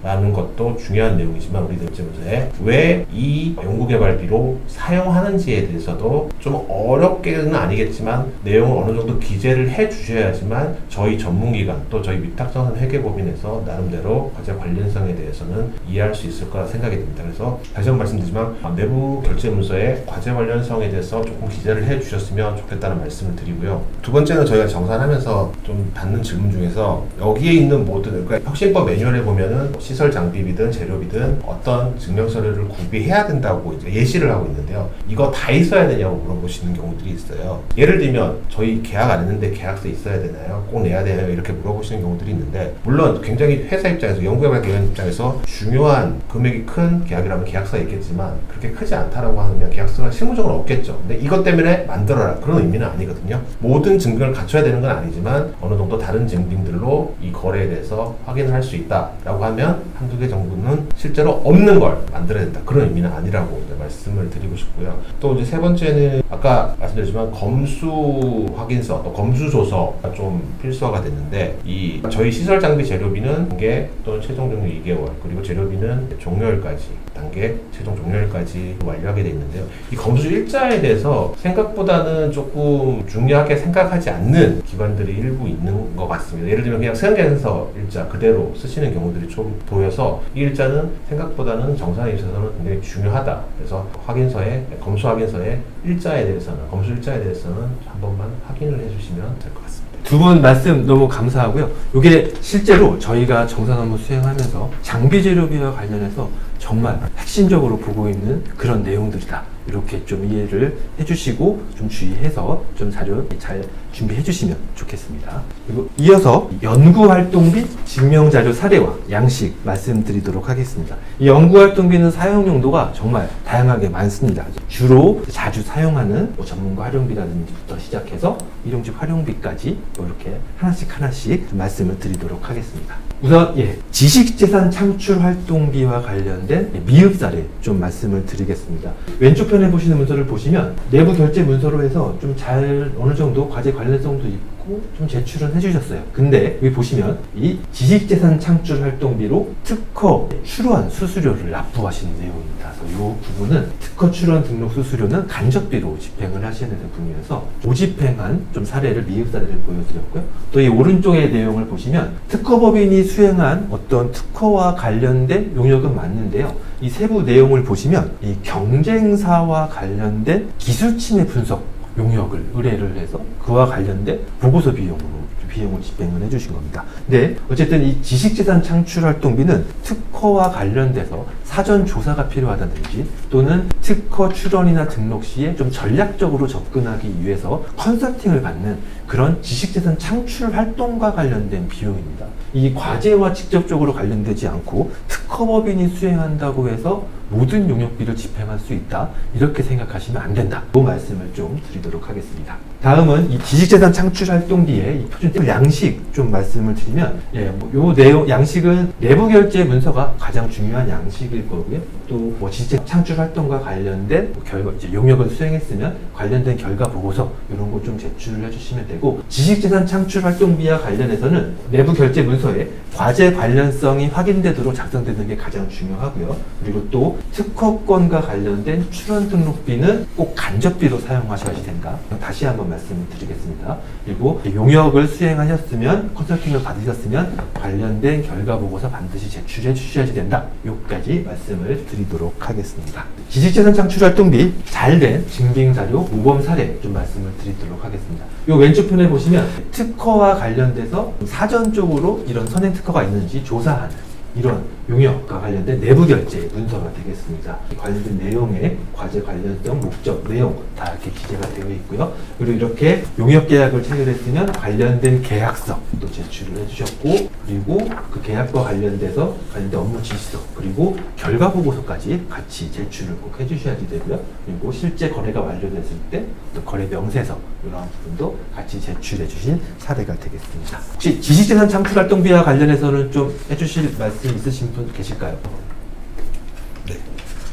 라는 것도 중요한 내용이지만 우리 결제문서에 왜 이 연구개발비로 사용하는지에 대해서도 좀 어렵게는 아니겠지만 내용을 어느 정도 기재를 해 주셔야지만 저희 전문기관 또 저희 위탁정산 회계법인에서 나름대로 과제 관련성에 대해서는 이해할 수 있을 거라 생각이 듭니다. 그래서 다시 한번 말씀드리지만 내부 결제문서에 과제 관련성에 대해서 조금 기재를 해 주셨으면 좋겠다는 말씀을 드리고요. 두 번째는 저희가 정산하면서 좀 받는 질문 중에서 여기에 있는 모든 그러니까 혁신법 매뉴얼에 보면은 시설 장비비든 재료비든 어떤 증명서류를 구비해야 된다고 이제 예시를 하고 있는데요. 이거 다 있어야 되냐고 물어보시는 경우들이 있어요. 예를 들면 저희 계약 안 했는데 계약서 있어야 되나요? 꼭 내야 되나요? 이렇게 물어보시는 경우들이 있는데 물론 굉장히 회사 입장에서 연구개발 기관 입장에서 중요한 금액이 큰 계약이라면 계약서가 있겠지만 그렇게 크지 않다라고 하면 계약서가 실무적으로 없겠죠. 근데 이것 때문에 만들어라 그런 의미는 아니거든요. 모든 증빙을 갖춰야 되는 건 아니지만 어느 정도 다른 증빙들로 이 거래에 대해서 확인을 할 수 있다라고 하면 한두 개 정도는 실제로 없는 걸 만들어야 된다 그런 의미는 아니라고 말씀을 드리고 싶고요. 또 이제 세 번째는 아까 말씀드렸지만 검수 확인서 또 검수조서가 좀 필수화가 됐는데 이 저희 시설 장비 재료비는 단계 또는 최종 종료 2개월 그리고 재료비는 종료일까지 단계 최종 종료일까지 완료하게 돼 있는데요. 이 검수 일자에 대해서 생각보다는 조금 중요하게 생각하지 않는 기관들이 일부 있는 것 같습니다. 예를 들면 그냥 수행계산서 일자 그대로 쓰시는 경우들이 좀 보여서 이 일자는 생각보다는 정산에 있어서는 굉장히 중요하다. 그래서 확인서에 검수 확인서에 일자에 대해서는 검수 일자에 대해서는 한 번만 확인을 해주시면 될 것 같습니다. 두 분 말씀 너무 감사하고요. 이게 실제로 저희가 정산 업무 수행하면서 장비 재료비와 관련해서 정말 핵심적으로 보고 있는 그런 내용들이다. 이렇게 좀 이해를 해주시고 좀 주의해서 좀 자료 잘 준비해 주시면 좋겠습니다. 그리고 이어서 연구활동 및 증명자료 사례와 양식 말씀드리도록 하겠습니다. 이 연구활동비는 사용 용도가 정말 다양하게 많습니다. 주로 자주 사용하는 전문가 활용비라든지부터 시작해서 일용직 활용비까지 이렇게 하나씩 좀 말씀을 드리도록 하겠습니다. 우선 지식재산 창출 활동비와 관련된 미흡 사례 좀 말씀을 드리겠습니다. 왼쪽 편에 보시는 문서를 보시면 내부 결제 문서로 해서 좀 잘 어느 정도 과제 관련성도 있고 좀 제출은 해주셨어요. 근데 여기 보시면 이 지식재산 창출 활동비로 특허 출원 수수료를 납부하시는 내용입니다. 그래서 이 부분은 특허 출원 등록 수수료는 간접비로 집행을 하시는 부분이어서 오집행한 좀 사례를 미흡 사례를 보여드렸고요. 또 이 오른쪽의 내용을 보시면 특허법인이 수행한 어떤 특허와 관련된 용역은 맞는데요. 이 세부 내용을 보시면 이 경쟁사와 관련된 기술 침해 분석 용역을 의뢰를 해서 그와 관련된 보고서 비용을 집행을 해주신 겁니다. 근데 어쨌든 이 지식재산 창출 활동비는 특허와 관련돼서 사전 조사가 필요하다든지 또는 특허 출원이나 등록 시에 좀 전략적으로 접근하기 위해서 컨설팅을 받는 그런 지식재산 창출 활동과 관련된 비용입니다. 이 과제와 직접적으로 관련되지 않고 특허법인이 수행한다고 해서 모든 용역비를 집행할 수 있다 이렇게 생각하시면 안 된다 그 말씀을 좀 드리도록 하겠습니다. 다음은 이 지식재산 창출 활동비의 이 표준 양식 좀 말씀을 드리면 요 내용 양식은 내부 결제 문서가 가장 중요한 양식일 거고요. 또 뭐 지식재산 창출 활동과 관련된 결과 이제 용역을 수행했으면 관련된 결과 보고서 이런 거 좀 제출을 해주시면 되고 지식재산 창출 활동비와 관련해서는 내부 결제 문서에 과제 관련성이 확인되도록 작성되는 게 가장 중요하고요. 그리고 또 특허권과 관련된 출원 등록비는 꼭 간접비로 사용하셔야 된다. 다시 한번 말씀을 드리겠습니다. 그리고 용역을 수행하셨으면 컨설팅을 받으셨으면 관련된 결과 보고서 반드시 제출해 주셔야 된다. 여기까지 말씀을 드리도록 하겠습니다. 지식재산 창출 활동비 잘된 증빙자료 모범 사례 좀 말씀을 드리도록 하겠습니다. 요 왼쪽 편에 보시면 특허와 관련돼서 사전적으로 이런 선행 특허가 있는지 조사하는 이런 용역과 관련된 내부 결제 문서가 되겠습니다. 관련된 내용에 과제 관련성, 목적, 내용 다 이렇게 기재가 되어 있고요. 그리고 이렇게 용역 계약을 체결했으면 관련된 계약서도 제출을 해주셨고, 그리고 그 계약과 관련돼서 관련된 업무 지시서, 그리고 결과 보고서까지 같이 제출을 꼭 해주셔야 되고요. 그리고 실제 거래가 완료됐을 때 또 거래 명세서 이런 부분도 같이 제출해 주신 사례가 되겠습니다. 혹시 지식재산 창출 활동비와 관련해서는 좀 해주실 말씀 있으신 분 계실까요? 네.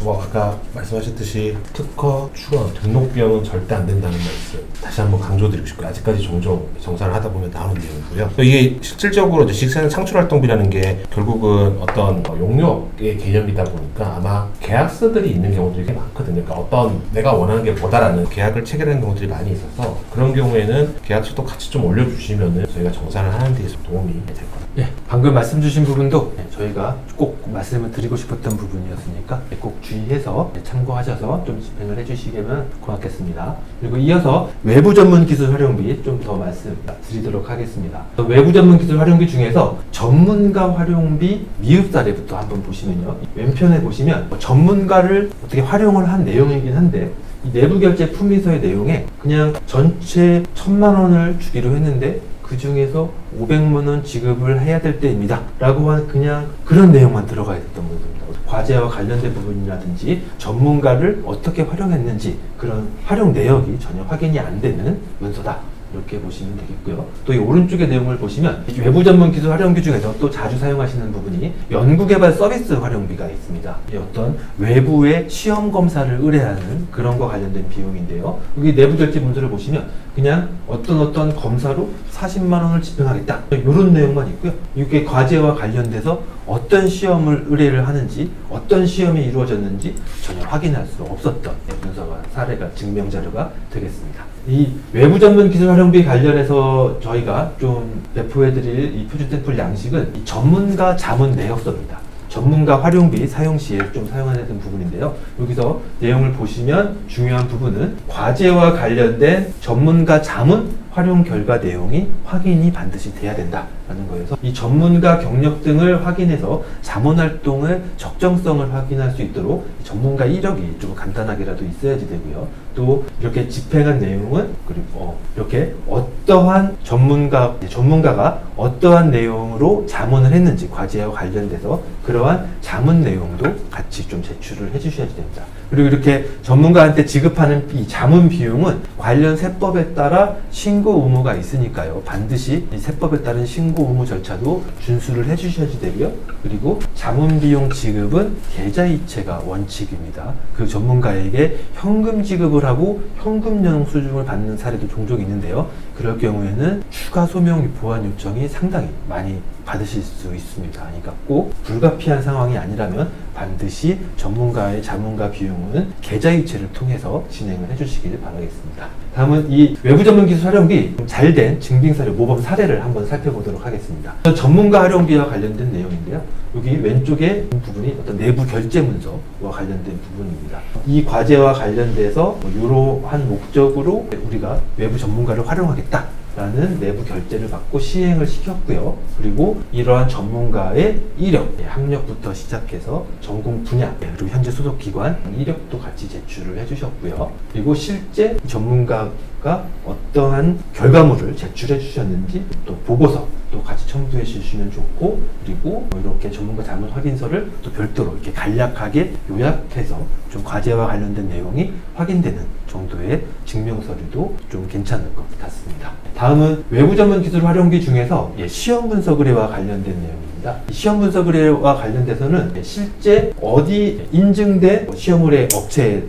뭐 아까 말씀하셨듯이 특허 출원 등록 비용은 절대 안 된다는 말씀 다시 한번 강조드리고 싶고요. 아직까지 종종 정산을 하다 보면 나오는 내용이고요. 이게 실질적으로 이제 식생 창출활동비라는 게 결국은 어떤 용역의 개념이다 보니까 아마 계약서들이 있는 경우들이 많거든요. 그러니까 어떤 내가 원하는 게 뭐다라는 계약을 체결하는 경우들이 많이 있어서 그런 경우에는 계약서도 같이 좀 올려주시면은 저희가 정산을 하는 데서 도움이 될 것 같아요. 예, 방금 말씀 주신 부분도 저희가 꼭 말씀을 드리고 싶었던 부분이었으니까 꼭 주의해서 참고하셔서 좀 집행을 해주시면 고맙겠습니다. 그리고 이어서 외부 전문 기술 활용비 좀 더 말씀드리도록 하겠습니다. 외부 전문 기술 활용비 중에서 전문가 활용비 미흡 사례부터 한번 보시면요. 왼편에 보시면 전문가를 어떻게 활용을 한 내용이긴 한데 이 내부 결제 품위서의 내용에 그냥 전체 1,000만 원을 주기로 했는데 그 중에서 500만 원 지급을 해야 될 때입니다 라고 한 그냥 그런 내용만 들어가 있었던 겁니다. 과제와 관련된 부분이라든지 전문가를 어떻게 활용했는지 그런 활용 내역이 전혀 확인이 안 되는 문서다 이렇게 보시면 되겠고요. 또 이 오른쪽의 내용을 보시면 외부 전문 기술 활용비 중에서 또 자주 사용하시는 부분이 연구개발 서비스 활용비가 있습니다. 이 어떤 외부의 시험 검사를 의뢰하는 그런 거 관련된 비용인데요. 여기 내부 결제 문서를 보시면 그냥 어떤 검사로 40만 원을 집행하겠다 이런 내용만 있고요. 이게 과제와 관련돼서 어떤 시험을 의뢰를 하는지 어떤 시험이 이루어졌는지 전혀 확인할 수 없었던 문서가 사례가 증명 자료가 되겠습니다. 이 외부 전문 기술 활용비 관련해서 저희가 좀 배포해드릴 이 표준 템플 양식은 이 전문가 자문 내역서입니다. 전문가 활용비 사용 시에 좀 사용하는 부분인데요. 여기서 내용을 보시면 중요한 부분은 과제와 관련된 전문가 자문 활용 결과 내용이 확인이 반드시 돼야 된다라는 거여서 이 전문가 경력 등을 확인해서 자문 활동의 적정성을 확인할 수 있도록 전문가 이력이 좀 간단하게라도 있어야지 되고요. 또 이렇게 집행한 내용은 그리고 이렇게 어떠한 전문가가 어떠한 내용으로 자문을 했는지 과제와 관련돼서 그러한 자문 내용도 같이 좀 제출을 해주셔야지 됩니다. 그리고 이렇게 전문가한테 지급하는 이 자문 비용은 관련 세법에 따라 신고 의무가 있으니까요. 반드시 이 세법에 따른 신고 의무 절차도 준수를 해주셔야지 되고요. 그리고 자문 비용 지급은 계좌이체가 원칙입니다. 그 전문가에게 현금 지급을 하고 현금 영수증을 받는 사례도 종종 있는데요. 그럴 경우에는 추가 소명 보완 요청이 상당히 많이 받으실 수 있습니다. 그러니까 꼭 불가피한 상황이 아니라면 반드시 전문가의 자문가 비용은 계좌이체를 통해서 진행을 해주시길 바라겠습니다. 다음은 이 외부 전문 기술 활용비 잘된 증빙사례, 모범 사례를 한번 살펴보도록 하겠습니다. 전문가 활용비와 관련된 내용인데요. 여기 왼쪽에 부분이 어떤 내부 결제 문서와 관련된 부분입니다. 이 과제와 관련돼서 이러한 목적으로 우리가 외부 전문가를 활용하겠다 라는 내부 결제를 받고 시행을 시켰고요. 그리고 이러한 전문가의 이력, 학력부터 시작해서 전공 분야, 그리고 현재 소속 기관 이력도 같이 제출을 해주셨고요. 그리고 실제 전문가가 어떠한 결과물을 제출해 주셨는지 또 보고서도 같이 첨부해 주시면 좋고, 그리고 이렇게 전문가 자문 확인서를 또 별도로 이렇게 간략하게 요약해서 좀 과제와 관련된 내용이 확인되는 정도의 증명서류도 좀 괜찮을 것 같습니다. 다음은 외부 전문 기술 활용비 중에서 시험 분석 의뢰와 관련된 내용입니다. 시험 분석 의뢰와 관련돼서는 실제 어디 인증된 시험 의뢰 업체에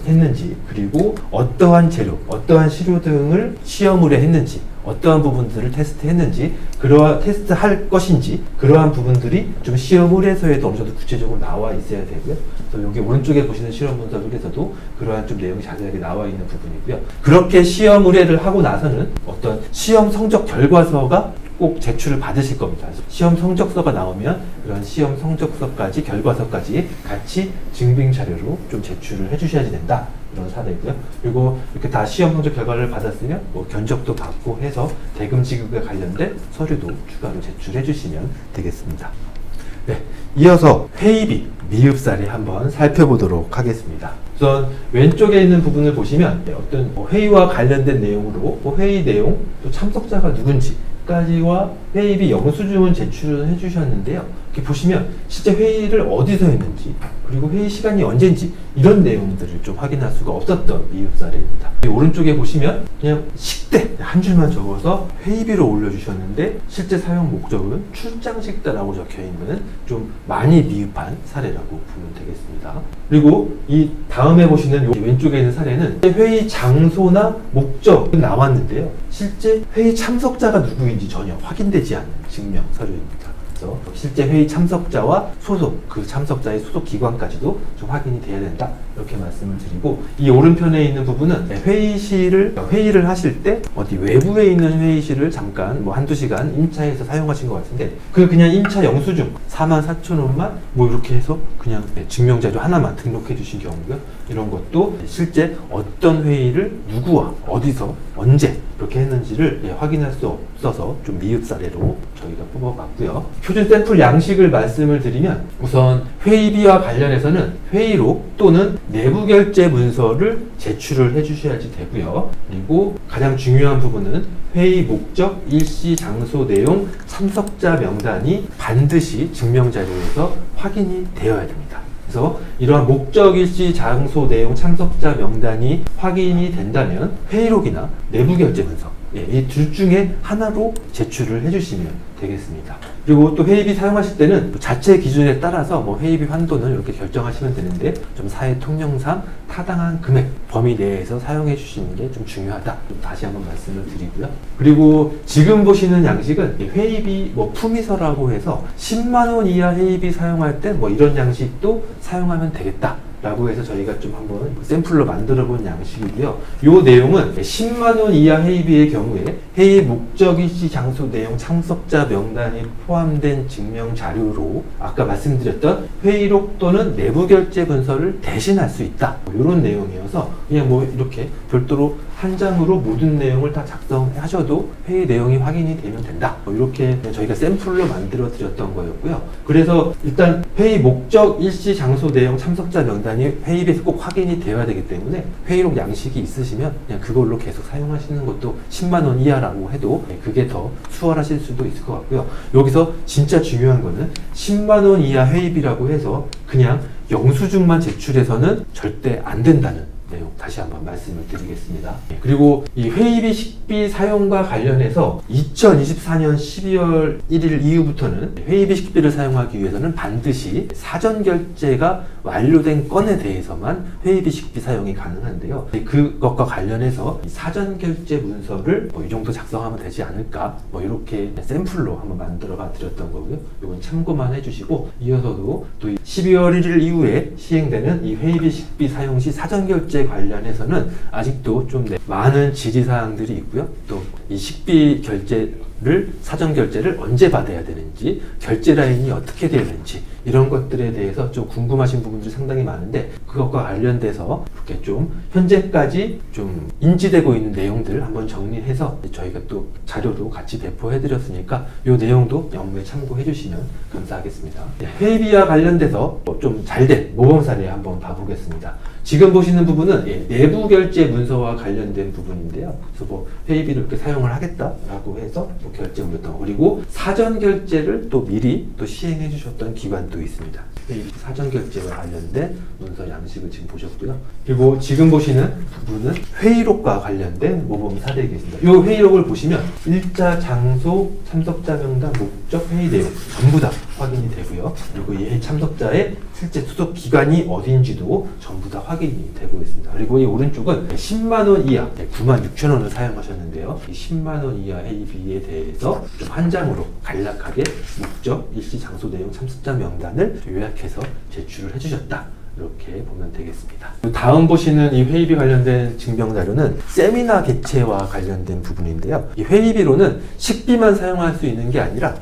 했는지, 그리고 어떠한 재료, 어떠한 시료 등을 시험 의뢰했는지, 어떠한 부분들을 테스트했는지, 그러한 테스트할 것인지, 그러한 부분들이 좀 시험 의뢰서에도 어느 정도 구체적으로 나와 있어야 되고요. 그래서 여기 오른쪽에 보시는 시험 분석 의뢰서도 그러한 좀 내용이 자세하게 나와 있는 부분이고요. 그렇게 시험 의뢰를 하고 나서는 어떤 시험 성적 결과서가 꼭 제출을 받으실 겁니다. 시험 성적서가 나오면 그런 시험 성적서까지, 결과서까지 같이 증빙 자료로 좀 제출을 해주셔야지 된다. 이런 사례고요. 그리고 이렇게 다 시험 성적 결과를 받았으면 견적도 받고 해서 대금 지급에 관련된 서류도 추가로 제출해 주시면 되겠습니다. 네, 이어서 회의비 미흡 사례 한번 살펴보도록 하겠습니다. 우선 왼쪽에 있는 부분을 보시면 어떤 회의와 관련된 내용으로 회의 내용, 또 참석자가 누군지 까지와 회의비 영수증은 제출을 해주셨는데요. 이렇게 보시면 실제 회의를 어디서 했는지, 그리고 회의 시간이 언제인지 이런 내용들을 좀 확인할 수가 없었던 미흡 사례입니다. 오른쪽에 보시면 그냥 식대 한 줄만 적어서 회의비로 올려주셨는데 실제 사용 목적은 출장 식대라고 적혀있는 좀 많이 미흡한 사례라고 보면 되겠습니다. 그리고 이 다음에 보시는 요 왼쪽에 있는 사례는 회의 장소나 목적은 나왔는데요. 실제 회의 참석자가 누구인지 전혀 확인되지 않는 증명 서류입니다. 실제 회의 참석자와 소속, 그 참석자의 소속 기관까지도 좀 확인이 돼야 된다 이렇게 말씀을 드리고, 이 오른편에 있는 부분은 회의를 하실 때 어디 외부에 있는 회의실을 잠깐 뭐 한두 시간 임차해서 사용하신 것 같은데 그 그냥 임차 영수증 44,000원만 뭐 이렇게 해서 그냥 증명자료 하나만 등록해 주신 경우고요. 이런 것도 실제 어떤 회의를 누구와 어디서 언제 이렇게 했는지를 확인할 수 없어서 좀 미흡 사례로 저희가 뽑아봤고요. 표준 샘플 양식을 말씀을 드리면 우선 회의비와 관련해서는 회의록 또는 내부 결제 문서를 제출을 해주셔야지 되고요. 그리고 가장 중요한 부분은 회의 목적, 일시, 장소, 내용, 참석자 명단이 반드시 증명자료에서 확인이 되어야 됩니다. 그래서 이러한 목적, 일시, 장소, 내용, 참석자 명단이 확인이 된다면 회의록이나 내부 결제 문서 이 둘 중에 하나로 제출을 해주시면 되겠습니다. 그리고 또 회의비 사용하실 때는 자체 기준에 따라서 뭐 회의비 한도는 이렇게 결정하시면 되는데 좀 사회 통념상 타당한 금액 범위 내에서 사용해 주시는 게 좀 중요하다. 좀 다시 한번 말씀을 드리고요. 그리고 지금 보시는 양식은 회의비 뭐 품위서라고 해서 10만 원 이하 회의비 사용할 때 뭐 이런 양식도 사용하면 되겠다 라고 해서 저희가 좀 한번 샘플로 만들어 본 양식이고요. 이 내용은 10만 원 이하 회의비의 경우에 회의 목적, 일시, 장소, 내용, 참석자 명단이 포함된 증명 자료로 아까 말씀드렸던 회의록 또는 내부 결제 문서를 대신할 수 있다. 이런 내용이어서 그냥 뭐 이렇게 별도로 한 장으로 모든 내용을 다 작성하셔도 회의 내용이 확인이 되면 된다. 이렇게 저희가 샘플로 만들어 드렸던 거였고요. 그래서 일단 회의 목적, 일시, 장소, 내용, 참석자 명단이 회의비에서 꼭 확인이 되어야 되기 때문에 회의록 양식이 있으시면 그냥 그걸로 계속 사용하시는 것도 10만 원 이하라고 해도 그게 더 수월하실 수도 있을 것 같고요. 여기서 진짜 중요한 거는 10만 원 이하 회의비라고 해서 그냥 영수증만 제출해서는 절대 안 된다는 내용 다시 한번 말씀을 드리겠습니다. 그리고 이 회의비 식비 사용과 관련해서 2024년 12월 1일 이후부터는 회의비 식비를 사용하기 위해서는 반드시 사전 결제가 완료된 건에 대해서만 회의비 식비 사용이 가능한데요. 그것과 관련해서 사전 결제 문서를 뭐 이 정도 작성하면 되지 않을까 뭐 이렇게 샘플로 한번 만들어가 드렸던 거고요. 이건 참고만 해주시고, 이어서도 또 12월 1일 이후에 시행되는 이 회의비 식비 사용 시 사전 결제 관련해서는 아직도 좀 많은 질의사항들이 있고요. 또 이 식비 결제를 사전 결제를 언제 받아야 되는지, 결제 라인이 어떻게 되야 되는지 이런 것들에 대해서 좀 궁금하신 부분들이 상당히 많은데, 그것과 관련돼서 이렇게 좀 현재까지 좀 인지되고 있는 내용들 한번 정리해서 저희가 또 자료도 같이 배포해 드렸으니까 이 내용도 영무에 참고해 주시면 감사하겠습니다. 회의비와 관련돼서 좀 잘된 모범 사례 한번 봐보겠습니다. 지금 보시는 부분은 내부 결제 문서와 관련된 부분인데요. 그래서 뭐 회의비를 이렇게 사용을 하겠다라고 해서 뭐 결제 올렸던 거, 그리고 사전 결제를 또 미리 또 시행해 주셨던 기관도 있습니다. 회의비 사전 결제와 관련된 문서 양식을 지금 보셨고요. 그리고 지금 보시는 부분은 회의록과 관련된 모범 사례이겠습니다. 이 회의록을 보시면 일자, 장소, 참석자 명단, 목적, 회의 내용 전부 다 확인이 되고요. 그리고 이 참석자의 실제 소속 기관이 어딘지도 전부 다 확인이 되고 있습니다. 그리고 이 오른쪽은 10만 원 이하 96,000원을 사용하셨는데요. 이 10만 원 이하 회의비에 대해서 좀 한 장으로 간략하게 목적, 일시, 장소, 내용, 참석자 명단을 요약해서 제출을 해주셨다. 이렇게 보면 되겠습니다. 다음 보시는 이 회의비 관련된 증명 자료는 세미나 개최와 관련된 부분인데요. 이 회의비로는 식비만 사용할 수 있는 게 아니라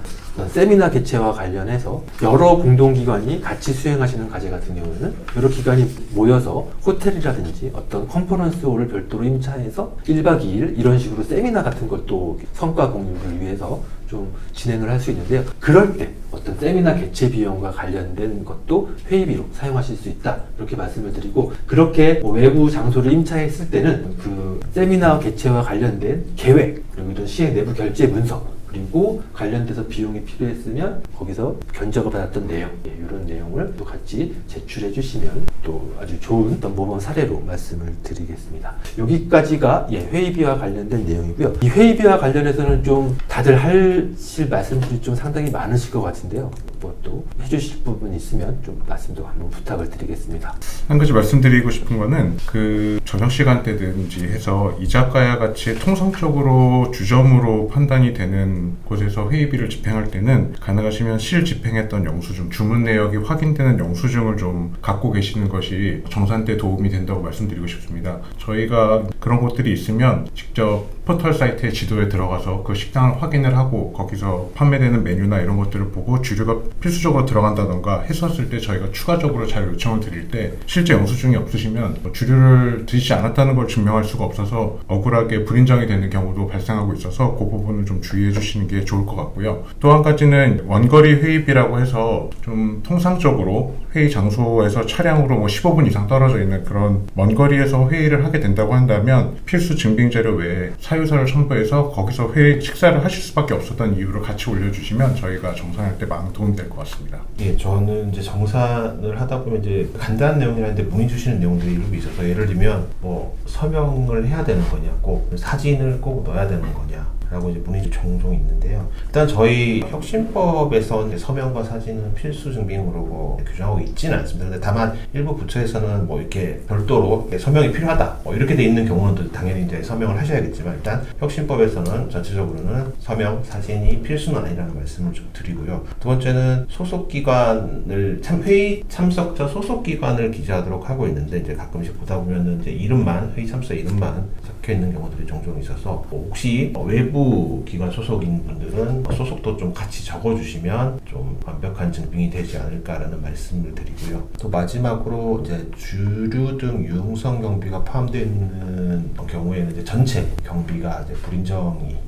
세미나 개최와 관련해서 여러 공동기관이 같이 수행하시는 과제 같은 경우에는 여러 기관이 모여서 호텔이라든지 어떤 컨퍼런스홀을 별도로 임차해서 1박 2일 이런 식으로 세미나 같은 걸 또 성과 공유를 위해서 좀 진행을 할 수 있는데요. 그럴 때 어떤 세미나 개최 비용과 관련된 것도 회의비로 사용하실 수 있다. 이렇게 말씀을 드리고, 그렇게 뭐 외부 장소를 임차했을 때는 그 세미나 개최와 관련된 계획, 그리고 이런 시행 내부 결제 문서, 그리고 관련돼서 비용이 필요했으면 거기서 견적을 받았던 내용, 이런 내용을 또 같이 제출해 주시면 또 아주 좋은 어떤 모범 사례로 말씀을 드리겠습니다. 여기까지가 회의비와 관련된 내용이고요. 이 회의비와 관련해서는 좀 다들 하실 말씀들이 좀 상당히 많으실 것 같은데요. 뭐 또 해주실 부분 있으면 좀 말씀도 한번 부탁을 드리겠습니다. 한 가지 말씀드리고 싶은 거는 그 저녁 시간대든지 해서 이자카야 같이 통상적으로 주점으로 판단이 되는 곳에서 회의비를 집행할 때는 가능하시면 실 집행했던 영수증, 주문 내역이 확인되는 영수증을 좀 갖고 계시는 것이 정산 때 도움이 된다고 말씀드리고 싶습니다. 저희가 그런 곳들이 있으면 직접 포털 사이트의 지도에 들어가서 그 식당을 확인을 하고 거기서 판매되는 메뉴나 이런 것들을 보고 주류가 필수적으로 들어간다던가 했었을 때 저희가 추가적으로 자료 요청을 드릴 때 실제 영수증이 없으시면 주류를 드시지 않았다는 걸 증명할 수가 없어서 억울하게 불인정이 되는 경우도 발생하고 있어서 그 부분을 좀 주의해 주시는 게 좋을 것 같고요. 또 한 가지는 원거리 회의비라고 해서 좀 통상적으로 회의 장소에서 차량으로 15분 이상 떨어져 있는 그런 먼 거리에서 회의를 하게 된다고 한다면 필수 증빙 자료 외에 사유서를 첨부해서 거기서 회의 식사를 하실 수밖에 없었던 이유를 같이 올려주시면 저희가 정산할 때 많은 도움이 될 것 같습니다. 예, 저는 이제 정산을 하다 보면 이제 간단한 내용이라는데 문의 주시는 내용들이 이렇게 있어서 예를 들면 뭐 서명을 해야 되는 거냐, 꼭 사진을 꼭 넣어야 되는 거냐 라고 이제 문의들이 종종 있는데요. 일단 저희 혁신법에서는 서명과 사진은 필수 증빙으로 뭐 규정하고 있지는 않습니다. 근데 다만 일부 부처에서는 뭐 이렇게 별도로 서명이 필요하다 뭐 이렇게 돼 있는 경우는 또 당연히 이제 서명을 하셔야겠지만 일단 혁신법에서는 전체적으로는 서명, 사진이 필수는 아니라는 말씀을 좀 드리고요. 두 번째는 소속기관을 회의 참석자 소속기관을 기재하도록 하고 있는데 이제 가끔씩 보다 보면은 이제 이름만 회의 참석 이름만 적혀 있는 경우들이 종종 있어서 혹시 외부 기관 소속인 분들은 소속도 좀 같이 적어주시면 좀 완벽한 증빙이 되지 않을까라는 말씀을 드리고요. 또 마지막으로 이제 주류 등 유흥성 경비가 포함되어 있는 경우에는 이제 전체 경비가 이제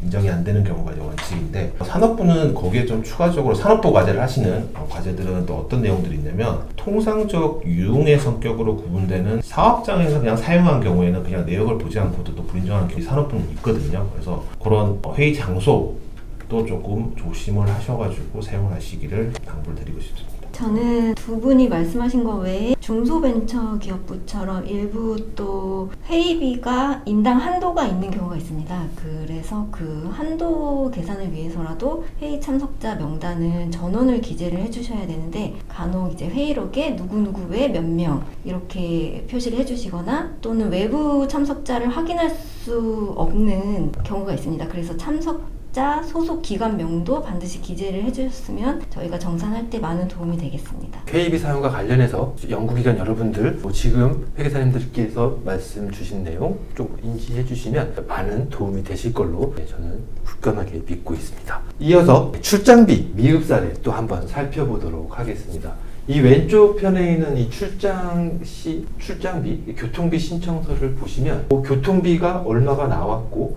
인정이 안 되는 경우가 이제 원칙인데 산업부는 거기에 좀 추가적으로 산업부 과제를 하시는 과제들은 또 어떤 내용들이 있냐면 통상적 유흥의 성격으로 구분되는 사업장에서 그냥 사용한 경우에는 그냥 내역을 보지 않고도 또 불인정한 경우 산업부는 있거든요. 그래서 그런 회의 장소도 조금 조심을 하셔가지고 사용을 하시기를 당부를 드리고 싶습니다. 저는 두 분이 말씀하신 것 외에 중소벤처기업부처럼 일부 또 회의비가 인당 한도가 있는 경우가 있습니다. 그래서 그 한도 계산을 위해서라도 회의 참석자 명단은 전원을 기재를 해주셔야 되는데 간혹 이제 회의록에 누구누구 외 몇 명 이렇게 표시를 해주시거나 또는 외부 참석자를 확인할 수 없는 경우가 있습니다. 그래서 참석자 소속 기관명도 반드시 기재를 해주셨으면 저희가 정산할 때 많은 도움이 되겠습니다. 회의비 사용과 관련해서 연구기관 여러분들 지금 회계사님들께서 말씀 주신 내용 좀 인지해 주시면 많은 도움이 되실 걸로 저는 굳건하게 믿고 있습니다. 이어서 출장비 미흡 사례 또 한번 살펴보도록 하겠습니다. 이 왼쪽 편에 있는 이 출장비, 교통비 신청서를 보시면 교통비가 얼마가 나왔고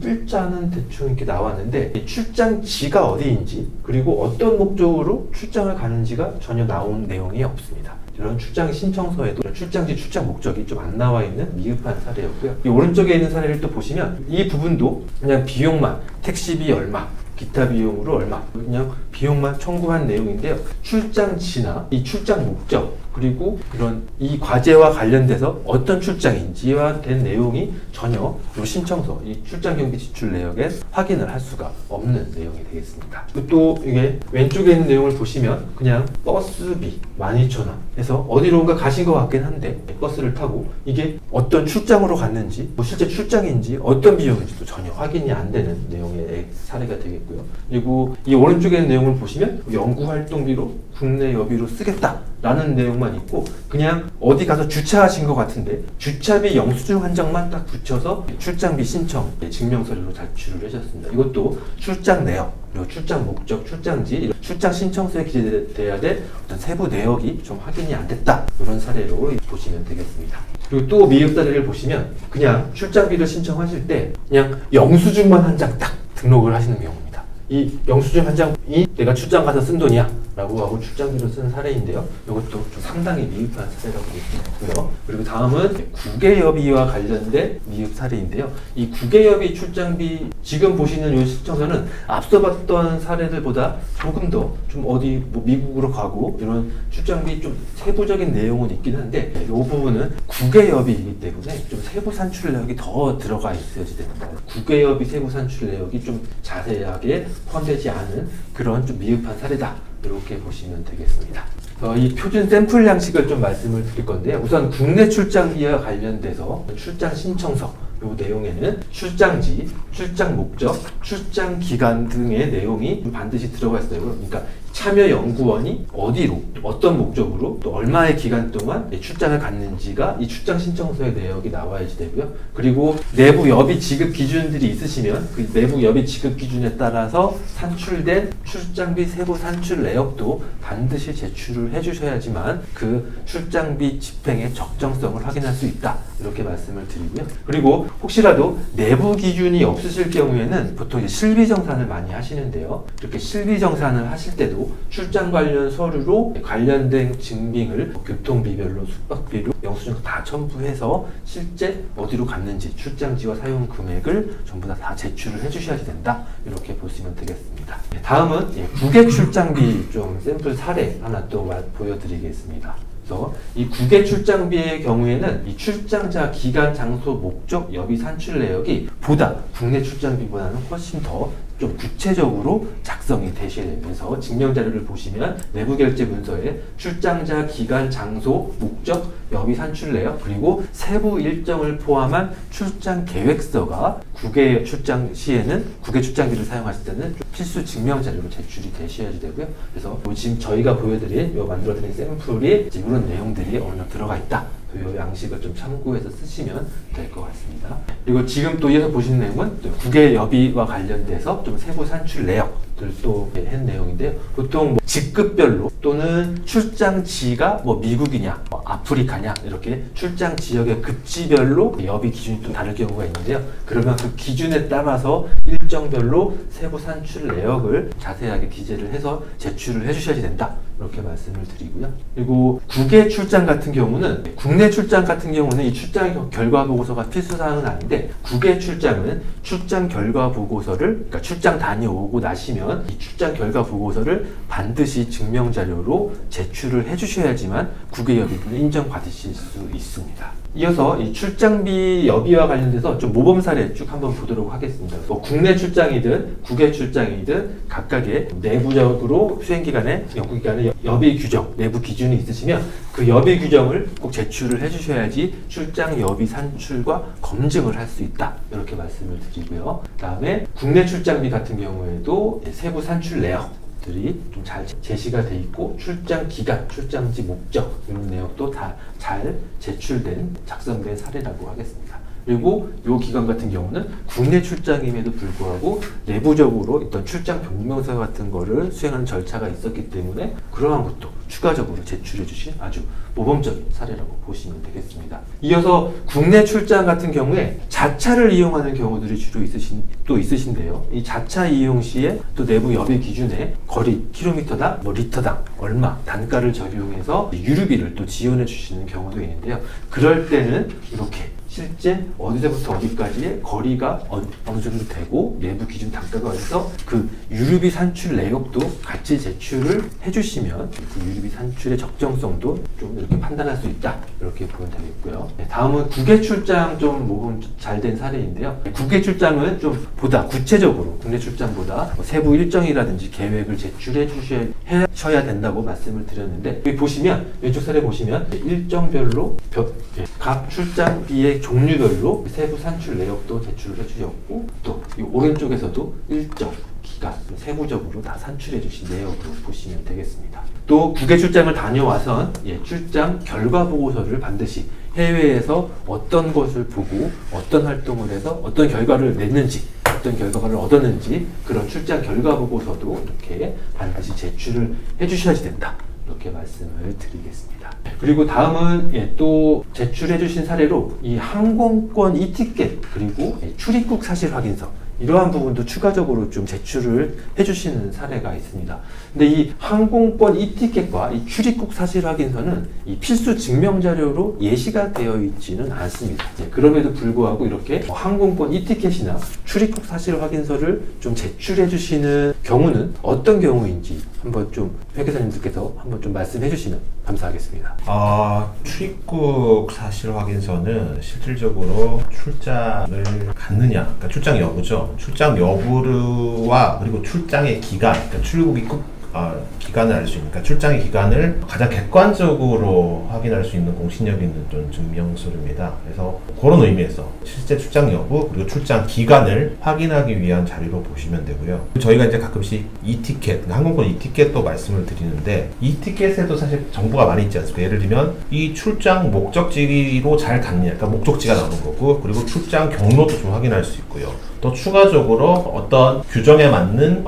일자는 대충 이렇게 나왔는데 출장지가 어디인지 그리고 어떤 목적으로 출장을 가는지가 전혀 나온 내용이 없습니다. 이런 출장 신청서에도 출장지, 출장 목적이 좀 안 나와 있는 미흡한 사례였고요. 이 오른쪽에 있는 사례를 또 보시면 이 부분도 그냥 비용만, 택시비 얼마, 기타 비용으로 얼마, 그냥 비용만 청구한 내용인데요. 출장지나 이 출장 목적 그리고 이런 이 과제와 관련돼서 어떤 출장인지와 된 내용이 전혀 이 신청서, 이 출장 경비 지출 내역에 확인을 할 수가 없는 내용이 되겠습니다. 또 이게 왼쪽에 있는 내용을 보시면 그냥 버스비 12,000원 해서 어디론가 가신 것 같긴 한데 버스를 타고 이게 어떤 출장으로 갔는지 뭐 실제 출장인지 어떤 비용인지도 전혀 확인이 안 되는 내용의 사례가 되겠고요. 그리고 이 오른쪽에 있는 내용을 보시면 연구활동비로 국내 여비로 쓰겠다 라는 내용만 있고 그냥 어디 가서 주차하신 것 같은데 주차비 영수증 한 장만 딱 붙여서 출장비 신청 증명서류로 제출을 하셨습니다. 이것도 출장 내역, 그리고 출장 목적, 출장지, 출장 신청서에 기재돼야 될 어떤 세부 내역이 좀 확인이 안 됐다 이런 사례로 보시면 되겠습니다. 그리고 또 미흡 사례를 보시면 그냥 출장비를 신청하실 때 그냥 영수증만 한 장 딱 등록을 하시는 경우입니다. 이 영수증 한 장 이 내가 출장 가서 쓴 돈이야 라고 하고 출장비로 쓴 사례인데요. 이것도 좀 상당히 미흡한 사례라고 볼 수 있고요. 그리고 다음은 국외여비와 관련된 미흡 사례인데요. 이 국외여비 출장비 지금 보시는 이 시청서는 앞서 봤던 사례들보다 조금 더 좀 어디 뭐 미국으로 가고 이런 출장비 좀 세부적인 내용은 있긴 한데 이 부분은 국외여비이기 때문에 좀 세부 산출 내역이 더 들어가 있어야 됩니다. 국외여비 세부 산출 내역이 좀 자세하게 포함되지 않은 그런 좀 미흡한 사례다. 이렇게 보시면 되겠습니다. 이 표준 샘플 양식을 좀 말씀을 드릴 건데요. 우선 국내 출장비와 관련돼서 출장 신청서 이 내용에는 출장지, 출장 목적, 출장 기간 등의 내용이 반드시 들어가 있어요. 그러니까 참여 연구원이 어디로, 어떤 목적으로, 또 얼마의 기간 동안 출장을 갔는지가 이 출장 신청서의 내역이 나와야지 되고요. 그리고 내부 여비 지급 기준들이 있으시면 그 내부 여비 지급 기준에 따라서 산출된 출장비 세부 산출 내역도 반드시 제출을 해주셔야지만 그 출장비 집행의 적정성을 확인할 수 있다. 이렇게 말씀을 드리고요. 그리고 혹시라도 내부 기준이 없으실 경우에는 보통 이제 실비정산을 많이 하시는데요. 이렇게 실비정산을 하실 때도 출장 관련 서류로 관련된 증빙을 교통비별로 숙박비로 영수증 다 첨부해서 실제 어디로 갔는지 출장지와 사용 금액을 전부 다 제출을 해주셔야 된다. 이렇게 보시면 되겠습니다. 다음은 국외 출장비 좀 샘플 사례 하나 또 보여드리겠습니다. 그래서 이 국외 출장비의 경우에는 이 출장자 기간, 장소, 목적, 여비 산출 내역이 보다 국내 출장비보다는 훨씬 더 좀 구체적으로 작성이 되셔야 되면서 증명자료를 보시면 내부결제 문서에 출장자 기간, 장소, 목적, 여비 산출 내역 그리고 세부 일정을 포함한 출장 계획서가 국외 출장 시에는 국외 출장비를 사용하실 때는 필수 증명자료로 제출이 되셔야 되고요. 그래서 지금 저희가 보여드린 만들어드린 샘플이 이런 내용들이 어느 정도 들어가 있다. 이 양식을 좀 참고해서 쓰시면 될 것 같습니다. 그리고 지금 또 이어서 보시는 내용은 또 국외 여비와 관련돼서 좀 세부 산출 내역들 또 한 내용인데요. 보통 직급별로 또는 출장지가 미국이냐, 아프리카냐 이렇게 출장 지역의 급지별로 여비 기준이 또 다를 경우가 있는데요. 그러면 그 기준에 따라서 일정별로 세부 산출 내역을 자세하게 기재를 해서 제출을 해주셔야 된다. 이렇게 말씀을 드리고요. 그리고 국외 출장 같은 경우는 국내 출장 같은 경우는 이 출장 결과 보고서가 필수사항은 아닌데 국외 출장은 출장 결과 보고서를 그러니까 출장 다녀오고 나시면 이 출장 결과 보고서를 반드시 증명자료로 제출을 해주셔야지만 국외 여비를 인정받으실 수 있습니다. 이어서 이 출장비 여비와 관련돼서 좀 모범 사례 쭉 한번 보도록 하겠습니다. 국내 출장이든 국외 출장이든 각각의 내부적으로 수행기간에 연구기간에 여비 규정, 내부 기준이 있으시면 그 여비 규정을 꼭 제출을 해주셔야지 출장 여비 산출과 검증을 할 수 있다. 이렇게 말씀을 드리고요. 그 다음에 국내 출장비 같은 경우에도 세부 산출 내역 들이 좀 잘 제시가 돼 있고 출장 기간, 출장지 목적 이런 내역도 다 잘 제출된 작성된 사례라고 하겠습니다. 그리고 이 기간 같은 경우는 국내 출장임에도 불구하고 내부적으로 어떤 출장 병명서 같은 거를 수행하는 절차가 있었기 때문에 그러한 것도 추가적으로 제출해 주신 아주 모범적인 사례라고 보시면 되겠습니다. 이어서 국내 출장 같은 경우에 자차를 이용하는 경우들이 주로 있으신데요. 이 자차 이용 시에 또 내부 여비 기준에 거리, 킬로미터당, 리터당 얼마 단가를 적용해서 유류비를 또 지원해 주시는 경우도 있는데요. 그럴 때는 이렇게 실제 어디서부터 어디까지의 거리가 어느 정도 되고 내부 기준 단가가 어디서 그 유류비 산출 내역도 같이 제출을 해주시면 그 유류비 산출의 적정성도 좀 이렇게 판단할 수 있다. 이렇게 보면 되겠고요. 다음은 국외 출장 좀 모범 잘 된 사례인데요. 국외 출장은 좀 보다 구체적으로 국내 출장보다 세부 일정이라든지 계획을 제출해 주셔야 된다고 말씀을 드렸는데 여기 보시면 왼쪽 사례 보시면 일정별로 각 출장비의 종류별로 세부 산출 내역도 제출을 해주셨고 또 이 오른쪽에서도 일정 기간 세부적으로 다 산출해 주신 내역으로 보시면 되겠습니다. 또 국외 출장을 다녀와선 출장 결과 보고서를 반드시 해외에서 어떤 것을 보고 어떤 활동을 해서 어떤 결과를 냈는지 어떤 결과를 얻었는지 그런 출장 결과 보고서도 이렇게 반드시 제출을 해주셔야 된다. 이렇게 말씀을 드리겠습니다. 그리고 다음은 또 제출해 주신 사례로 이 항공권 이티켓 그리고 출입국 사실 확인서 이러한 부분도 추가적으로 좀 제출을 해주시는 사례가 있습니다. 근데 이 항공권 이티켓과 이 출입국 사실 확인서는 이 필수 증명 자료로 예시가 되어 있지는 않습니다. 그럼에도 불구하고 이렇게 항공권 이티켓이나 출입국 사실 확인서를 좀 제출해 주시는 경우는 어떤 경우인지 한번 좀 회계사님들께서 한번 좀 말씀해 주시면 감사하겠습니다. 출입국 사실 확인서는 실질적으로 출장을 갔느냐, 그러니까 출장 여부죠. 출장 여부와 그리고 출장의 기간, 그러니까 출국 입국 기간을 알 수 있는, 그러니까 출장의 기간을 가장 객관적으로 확인할 수 있는 공신력 있는 좀 증명서류입니다. 그래서 그런 의미에서 실제 출장 여부 그리고 출장 기간을 확인하기 위한 자료로 보시면 되고요. 저희가 이제 가끔씩 이티켓, 그러니까 항공권 이티켓도 말씀을 드리는데 이티켓에도 사실 정보가 많이 있지 않습니까? 예를 들면 이 출장 목적지로 잘 갔느냐, 그러니까 목적지가 나오는 거고, 그리고 출장 경로도 좀 확인할 수 있고요. 또 추가적으로 어떤 규정에 맞는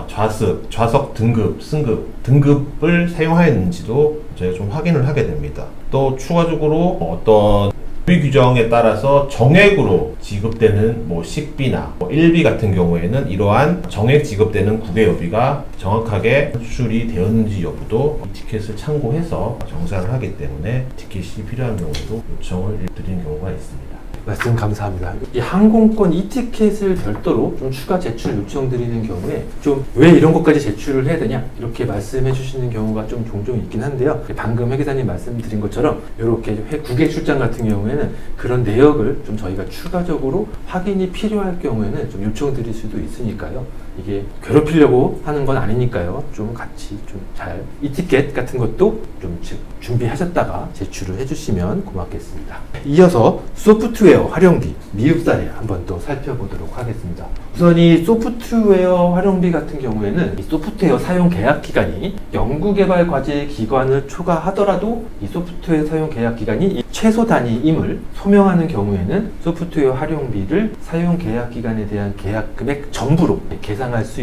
좌석 등급, 승급, 등급을 사용하였는지도 저희가 좀 확인을 하게 됩니다. 또 추가적으로 어떤 규정에 따라서 정액으로 지급되는 식비나 일비 같은 경우에는 이러한 정액 지급되는 국외 여비가 정확하게 수출이 되었는지 여부도 이 티켓을 참고해서 정산을 하기 때문에 티켓이 필요한 경우도 요청을 드리는 경우가 있습니다. 말씀 감사합니다. 이 항공권 이티켓을 별도로 좀 추가 제출 요청드리는 경우에 좀 왜 이런 것까지 제출을 해야 되냐 이렇게 말씀해 주시는 경우가 좀 종종 있긴 한데요. 방금 회계사님 말씀드린 것처럼 이렇게 국외 출장 같은 경우에는 그런 내역을 좀 저희가 추가적으로 확인이 필요할 경우에는 좀 요청드릴 수도 있으니까요. 이게 괴롭히려고 하는 건 아니니까요. 좀 같이 좀 잘 이티켓 같은 것도 좀 준비하셨다가 제출을 해주시면 고맙겠습니다. 이어서 소프트웨어 활용비 미흡 사례 한번 또 살펴보도록 하겠습니다. 우선 이 소프트웨어 활용비 같은 경우에는 이 소프트웨어 사용 계약 기간이 연구개발 과제 기간을 초과하더라도 이 소프트웨어 사용 계약 기간이 최소 단위임을 소명하는 경우에는 소프트웨어 활용비를 사용 계약 기간에 대한 계약 금액 전부로 계상할 수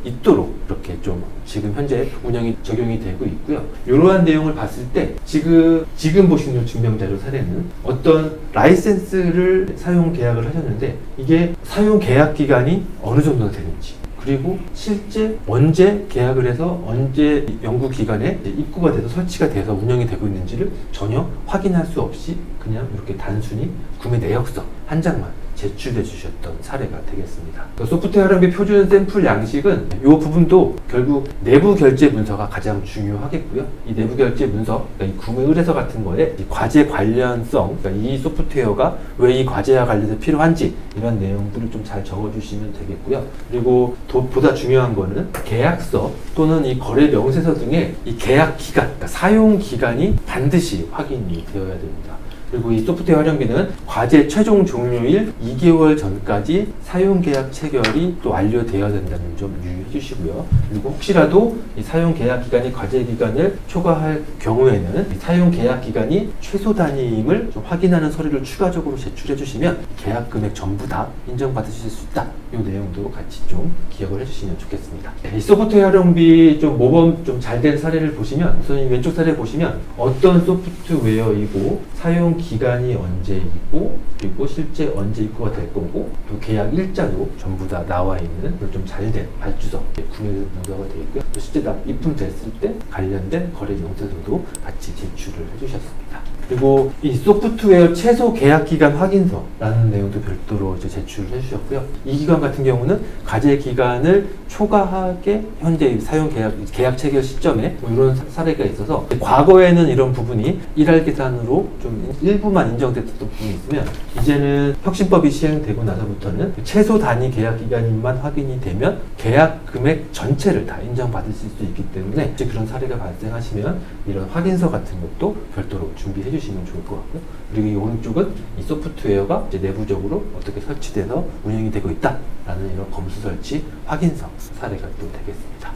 있도록 이렇게 좀 지금 현재 운영이 적용이 되고 있고요. 이러한 내용을 봤을 때 지금 보시는 증명자료 사례는 어떤 라이센스를 사용 계약을 하셨는데 이게 사용 계약 기간이 어느 정도 되는지, 그리고 실제 언제 계약을 해서 언제 연구 기간에 입구가 돼서 설치가 돼서 운영이 되고 있는지를 전혀 확인할 수 없이 그냥 이렇게 단순히 구매 내역서 한 장만 제출해 주셨던 사례가 되겠습니다. 소프트웨어 활용비 표준 샘플 양식은 이 부분도 결국 내부 결제 문서가 가장 중요하겠고요. 이 내부 결제 문서, 그러니까 이 구매 의뢰서 같은 거에 이 과제 관련성, 그러니까 이 소프트웨어가 왜 이 과제와 관련해서 필요한지 이런 내용들을 좀 잘 적어주시면 되겠고요. 그리고 보다 중요한 거는 계약서 또는 이 거래 명세서 등의 이 계약 기간, 그러니까 사용 기간이 반드시 확인이 되어야 됩니다. 그리고 이 소프트웨어 활용비는 과제 최종 종료일 2개월 전까지 사용계약 체결이 또 완료되어야 된다는 점 유의해 주시고요. 그리고 혹시라도 이 사용계약 기간이 과제 기간을 초과할 경우에는 이 사용계약 기간이 최소 단위임을 좀 확인하는 서류를 추가적으로 제출해 주시면 계약 금액 전부 다 인정받으실 수 있다. 이 내용도 같이 좀 기억을 해주시면 좋겠습니다. 이 소프트웨어 활용비 좀 모범 좀 잘 된 사례를 보시면 우선 이 왼쪽 사례 보시면 어떤 소프트웨어이고 사용 기간이 언제이고 그리고 실제 언제 입고가 될 거고 또 계약 일자도 전부 다 나와 있는 좀 잘된 발주서 구매 문서가 되어 있고요. 또 실제 입금됐을 때 관련된 거래 명세서도 같이 제출을 해주셨습니다. 그리고 이 소프트웨어 최소 계약 기간 확인서라는 내용도 별도로 이제 제출을 해주셨고요. 이 기간 같은 경우는 과제 기간을 초과하게 현재 사용 계약 체결 시점에 이런 사례가 있어서 과거에는 이런 부분이 일할 계산으로 좀 일부만 인정됐던 부분이 있으면 이제는 혁신법이 시행되고 나서부터는 최소 단위 계약 기간만 확인이 되면 계약 금액 전체를 다 인정받으실 수 있기 때문에 이제 그런 사례가 발생하시면 이런 확인서 같은 것도 별도로 준비해 주시면 좋을 것 같고요. 그리고 이 오른쪽은 이 소프트웨어가 이제 내부적으로 어떻게 설치돼서 운영이 되고 있다라는 이런 검수 설치 확인서 사례가 또 되겠습니다.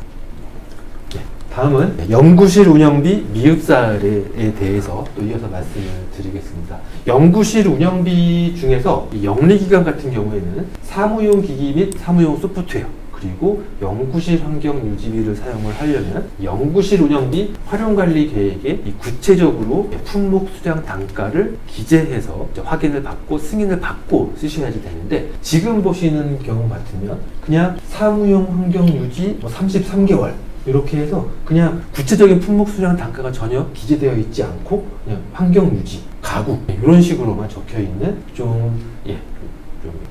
네, 다음은 연구실 운영비 미흡 사례에 대해서 또 이어서 말씀을 드리겠습니다. 연구실 운영비 중에서 이 영리기관 같은 경우에는 사무용 기기 및 사무용 소프트웨어 그리고 연구실 환경 유지비를 사용을 하려면 연구실 운영비 활용관리 계획에 이 구체적으로 품목 수량 단가를 기재해서 이제 확인을 받고 승인을 받고 쓰셔야지 되는데, 지금 보시는 경우 같으면 그냥 사무용 환경 유지 33개월 이렇게 해서 그냥 구체적인 품목 수량 단가가 전혀 기재되어 있지 않고 그냥 환경 유지, 가구 이런 식으로만 적혀 있는 좀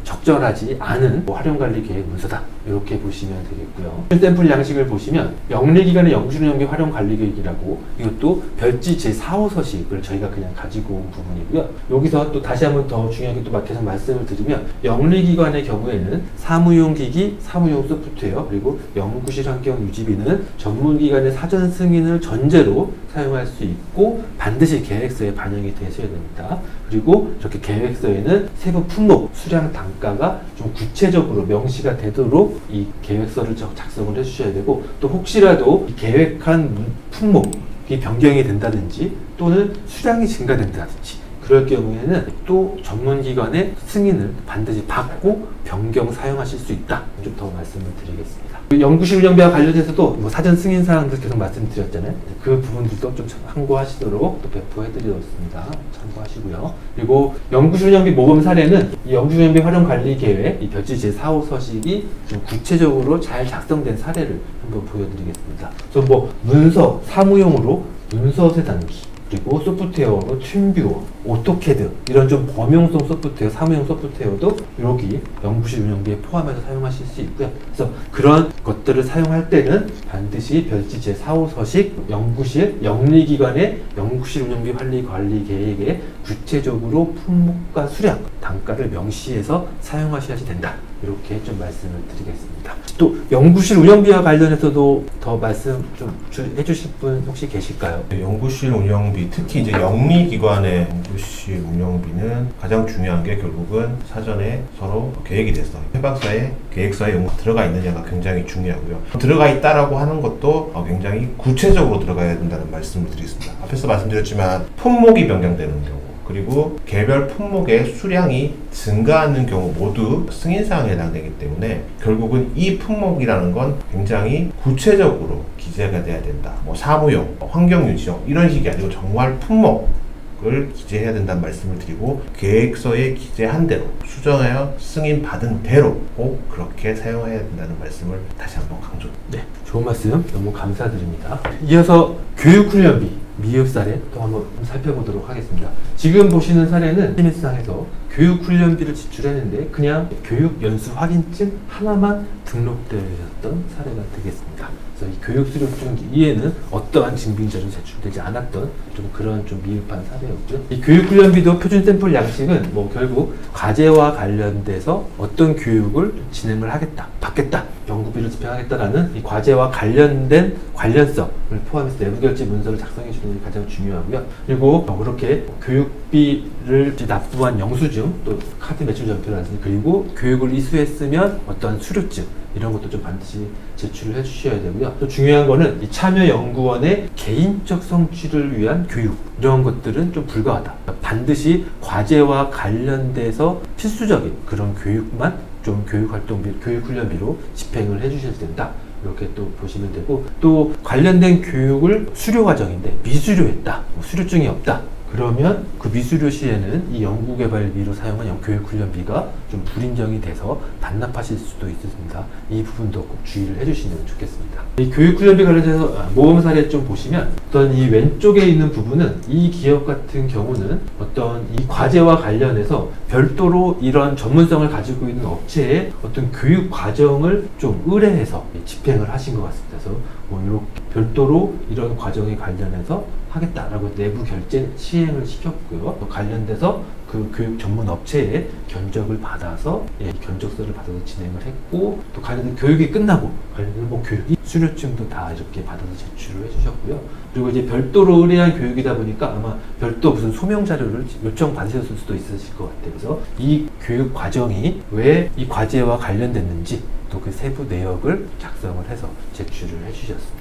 적절하지 않은 활용관리 계획 문서다, 이렇게 보시면 되겠고요. 샘플 양식을 보시면 영리기관의 연구실 운영비 활용관리 계획이라고, 이것도 별지 제4호 서식을 저희가 그냥 가지고 온 부분이고요. 여기서 또 다시 한번 더 중요하게 또 계속 말씀을 드리면, 영리기관의 경우에는 사무용 기기, 사무용 소프트웨어, 그리고 연구실 환경 유지비는 전문기관의 사전 승인을 전제로 사용할 수 있고 반드시 계획서에 반영이 되셔야 됩니다. 그리고 이렇게 계획서에는 세부 품목 수량 단가가 좀 구체적으로 명시가 되도록 이 계획서를 작성을 해주셔야 되고, 또 혹시라도 이 계획한 품목이 변경이 된다든지 또는 수량이 증가된다든지 그럴 경우에는 또 전문기관의 승인을 반드시 받고 변경 사용하실 수 있다, 좀 더 말씀을 드리겠습니다. 연구실 운영비와 관련해서도 사전 승인 사항들 계속 말씀드렸잖아요. 그 부분들도 좀 참고하시도록 또 배포해드렸습니다. 참고하시고요. 그리고 연구실 운영비 모범 사례는 이 연구실 운영비 활용 관리 계획, 이 별지 제4호 서식이 좀 구체적으로 잘 작성된 사례를 한번 보여드리겠습니다. 그래서 문서, 사무용으로 문서 세단기, 그리고 소프트웨어로 튠뷰어, 오토캐드 이런 좀 범용성 소프트웨어, 사무용 소프트웨어도 여기 연구실 운영비에 포함해서 사용하실 수 있고요. 그래서 그런 것들을 사용할 때는 반드시 별지 제4호 서식, 연구실, 영리기관의 연구실 운영비 관리 계획에 구체적으로 품목과 수량, 단가를 명시해서 사용하셔야 된다, 이렇게 좀 말씀을 드리겠습니다. 또 연구실 운영비와 관련해서도 더 말씀 좀 해주실 분 혹시 계실까요? 연구실 운영비, 특히 이제 영리기관의 연구실 운영비는 가장 중요한 게 결국은 사전에 서로 계획이 돼서 해박사의 계획서에 들어가 있느냐가 굉장히 중요하고요. 들어가 있다라고 하는 것도 굉장히 구체적으로 들어가야 된다는 말씀을 드리겠습니다. 앞에서 말씀드렸지만 품목이 변경되는 경우, 그리고 개별 품목의 수량이 증가하는 경우 모두 승인사항에 해당되기 때문에 결국은 이 품목이라는 건 굉장히 구체적으로 기재가 돼야 된다. 사무용, 환경유지용 이런 식이 아니고 정말 품목을 기재해야 된다는 말씀을 드리고, 계획서에 기재한 대로 수정하여 승인받은 대로 꼭 그렇게 사용해야 된다는 말씀을 다시 한번 강조. 네, 좋은 말씀 너무 감사드립니다. 이어서 교육훈련비 미흡 사례 또 한번 살펴보도록 하겠습니다. 지금 보시는 사례는 시민상에서 교육훈련비를 지출했는데 그냥 교육연수 확인증 하나만 등록되었던 사례가 되겠습니다. 그래서 이 교육수료증 이에는 어떠한 증빙자료 제출되지 않았던 좀 그런 좀 미흡한 사례였고요. 이 교육훈련비도 표준 샘플 양식은 결국 과제와 관련돼서 어떤 교육을 진행을 하겠다, 받겠다, 연구비를 집행하겠다라는 이 과제와 관련된 관련성을 포함해서 내부 결제 문서를 작성해 주는 게 가장 중요하고요. 그리고 그렇게 교육비를 납부한 영수증, 또 카드 매출 전표라든지, 그리고 교육을 이수했으면 어떤 수료증 이런 것도 좀 반드시 제출을 해주셔야 되고요. 또 중요한 거는 이 참여연구원의 개인적 성취를 위한 교육, 이런 것들은 좀 불가하다. 반드시 과제와 관련돼서 필수적인 그런 교육만 좀 교육활동비, 교육훈련비로 집행을 해주셔야 된다, 이렇게 또 보시면 되고, 또 관련된 교육을 수료 과정인데 미수료했다, 수료증이 없다, 그러면 그 미수료 시에는 이 연구개발비로 사용한 교육훈련비가 좀 불인정이 돼서 반납하실 수도 있습니다. 이 부분도 꼭 주의를 해주시면 좋겠습니다. 이 교육훈련비 관련해서 모범 사례 좀 보시면, 어떤 이 왼쪽에 있는 부분은 이 기업 같은 경우는 어떤 이 과제와 관련해서 별도로 이런 전문성을 가지고 있는 업체의 어떤 교육 과정을 좀 의뢰해서 집행을 하신 것 같습니다. 그래서 이렇게 별도로 이런 과정에 관련해서 하겠다라고 내부 결제 시행을 시켰고요. 또 관련돼서 그 교육 전문 업체에 견적을 받아서 견적서를 받아서 진행을 했고, 또 관련된 교육이 끝나고 관련된 교육이 수료증도 다 이렇게 받아서 제출을 해주셨고요. 그리고 이제 별도로 의뢰한 교육이다 보니까 아마 별도 무슨 소명 자료를 요청 받으셨을 수도 있으실 것 같아요. 그래서 이 교육 과정이 왜 이 과제와 관련됐는지 또 그 세부 내역을 작성을 해서 제출을 해주셨습니다.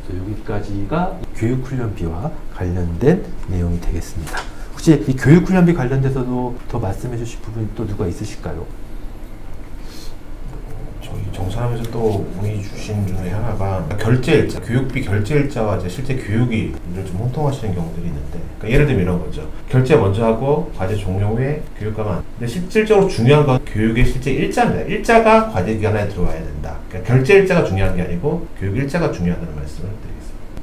여기까지가 교육훈련비와 관련된 내용이 되겠습니다. 혹시 이 교육훈련비 관련돼서도 더 말씀해 주실 부분이 또 누가 있으실까요? 저희 검사하면서 또 문의 주신 중에 하나가 결제일자, 교육비 결제일자와 이제 실제 교육이 좀 혼동하시는 경우들이 있는데, 그러니까 예를 들면 이런 거죠. 결제 먼저 하고 과제 종료 후에 교육가만. 근데 실질적으로 중요한 건 교육의 실제 일자입니다. 일자가 과제 기간에 들어와야 된다. 그러니까 결제 일자가 중요한 게 아니고 교육 일자가 중요하다는 말씀을 드리겠습니다.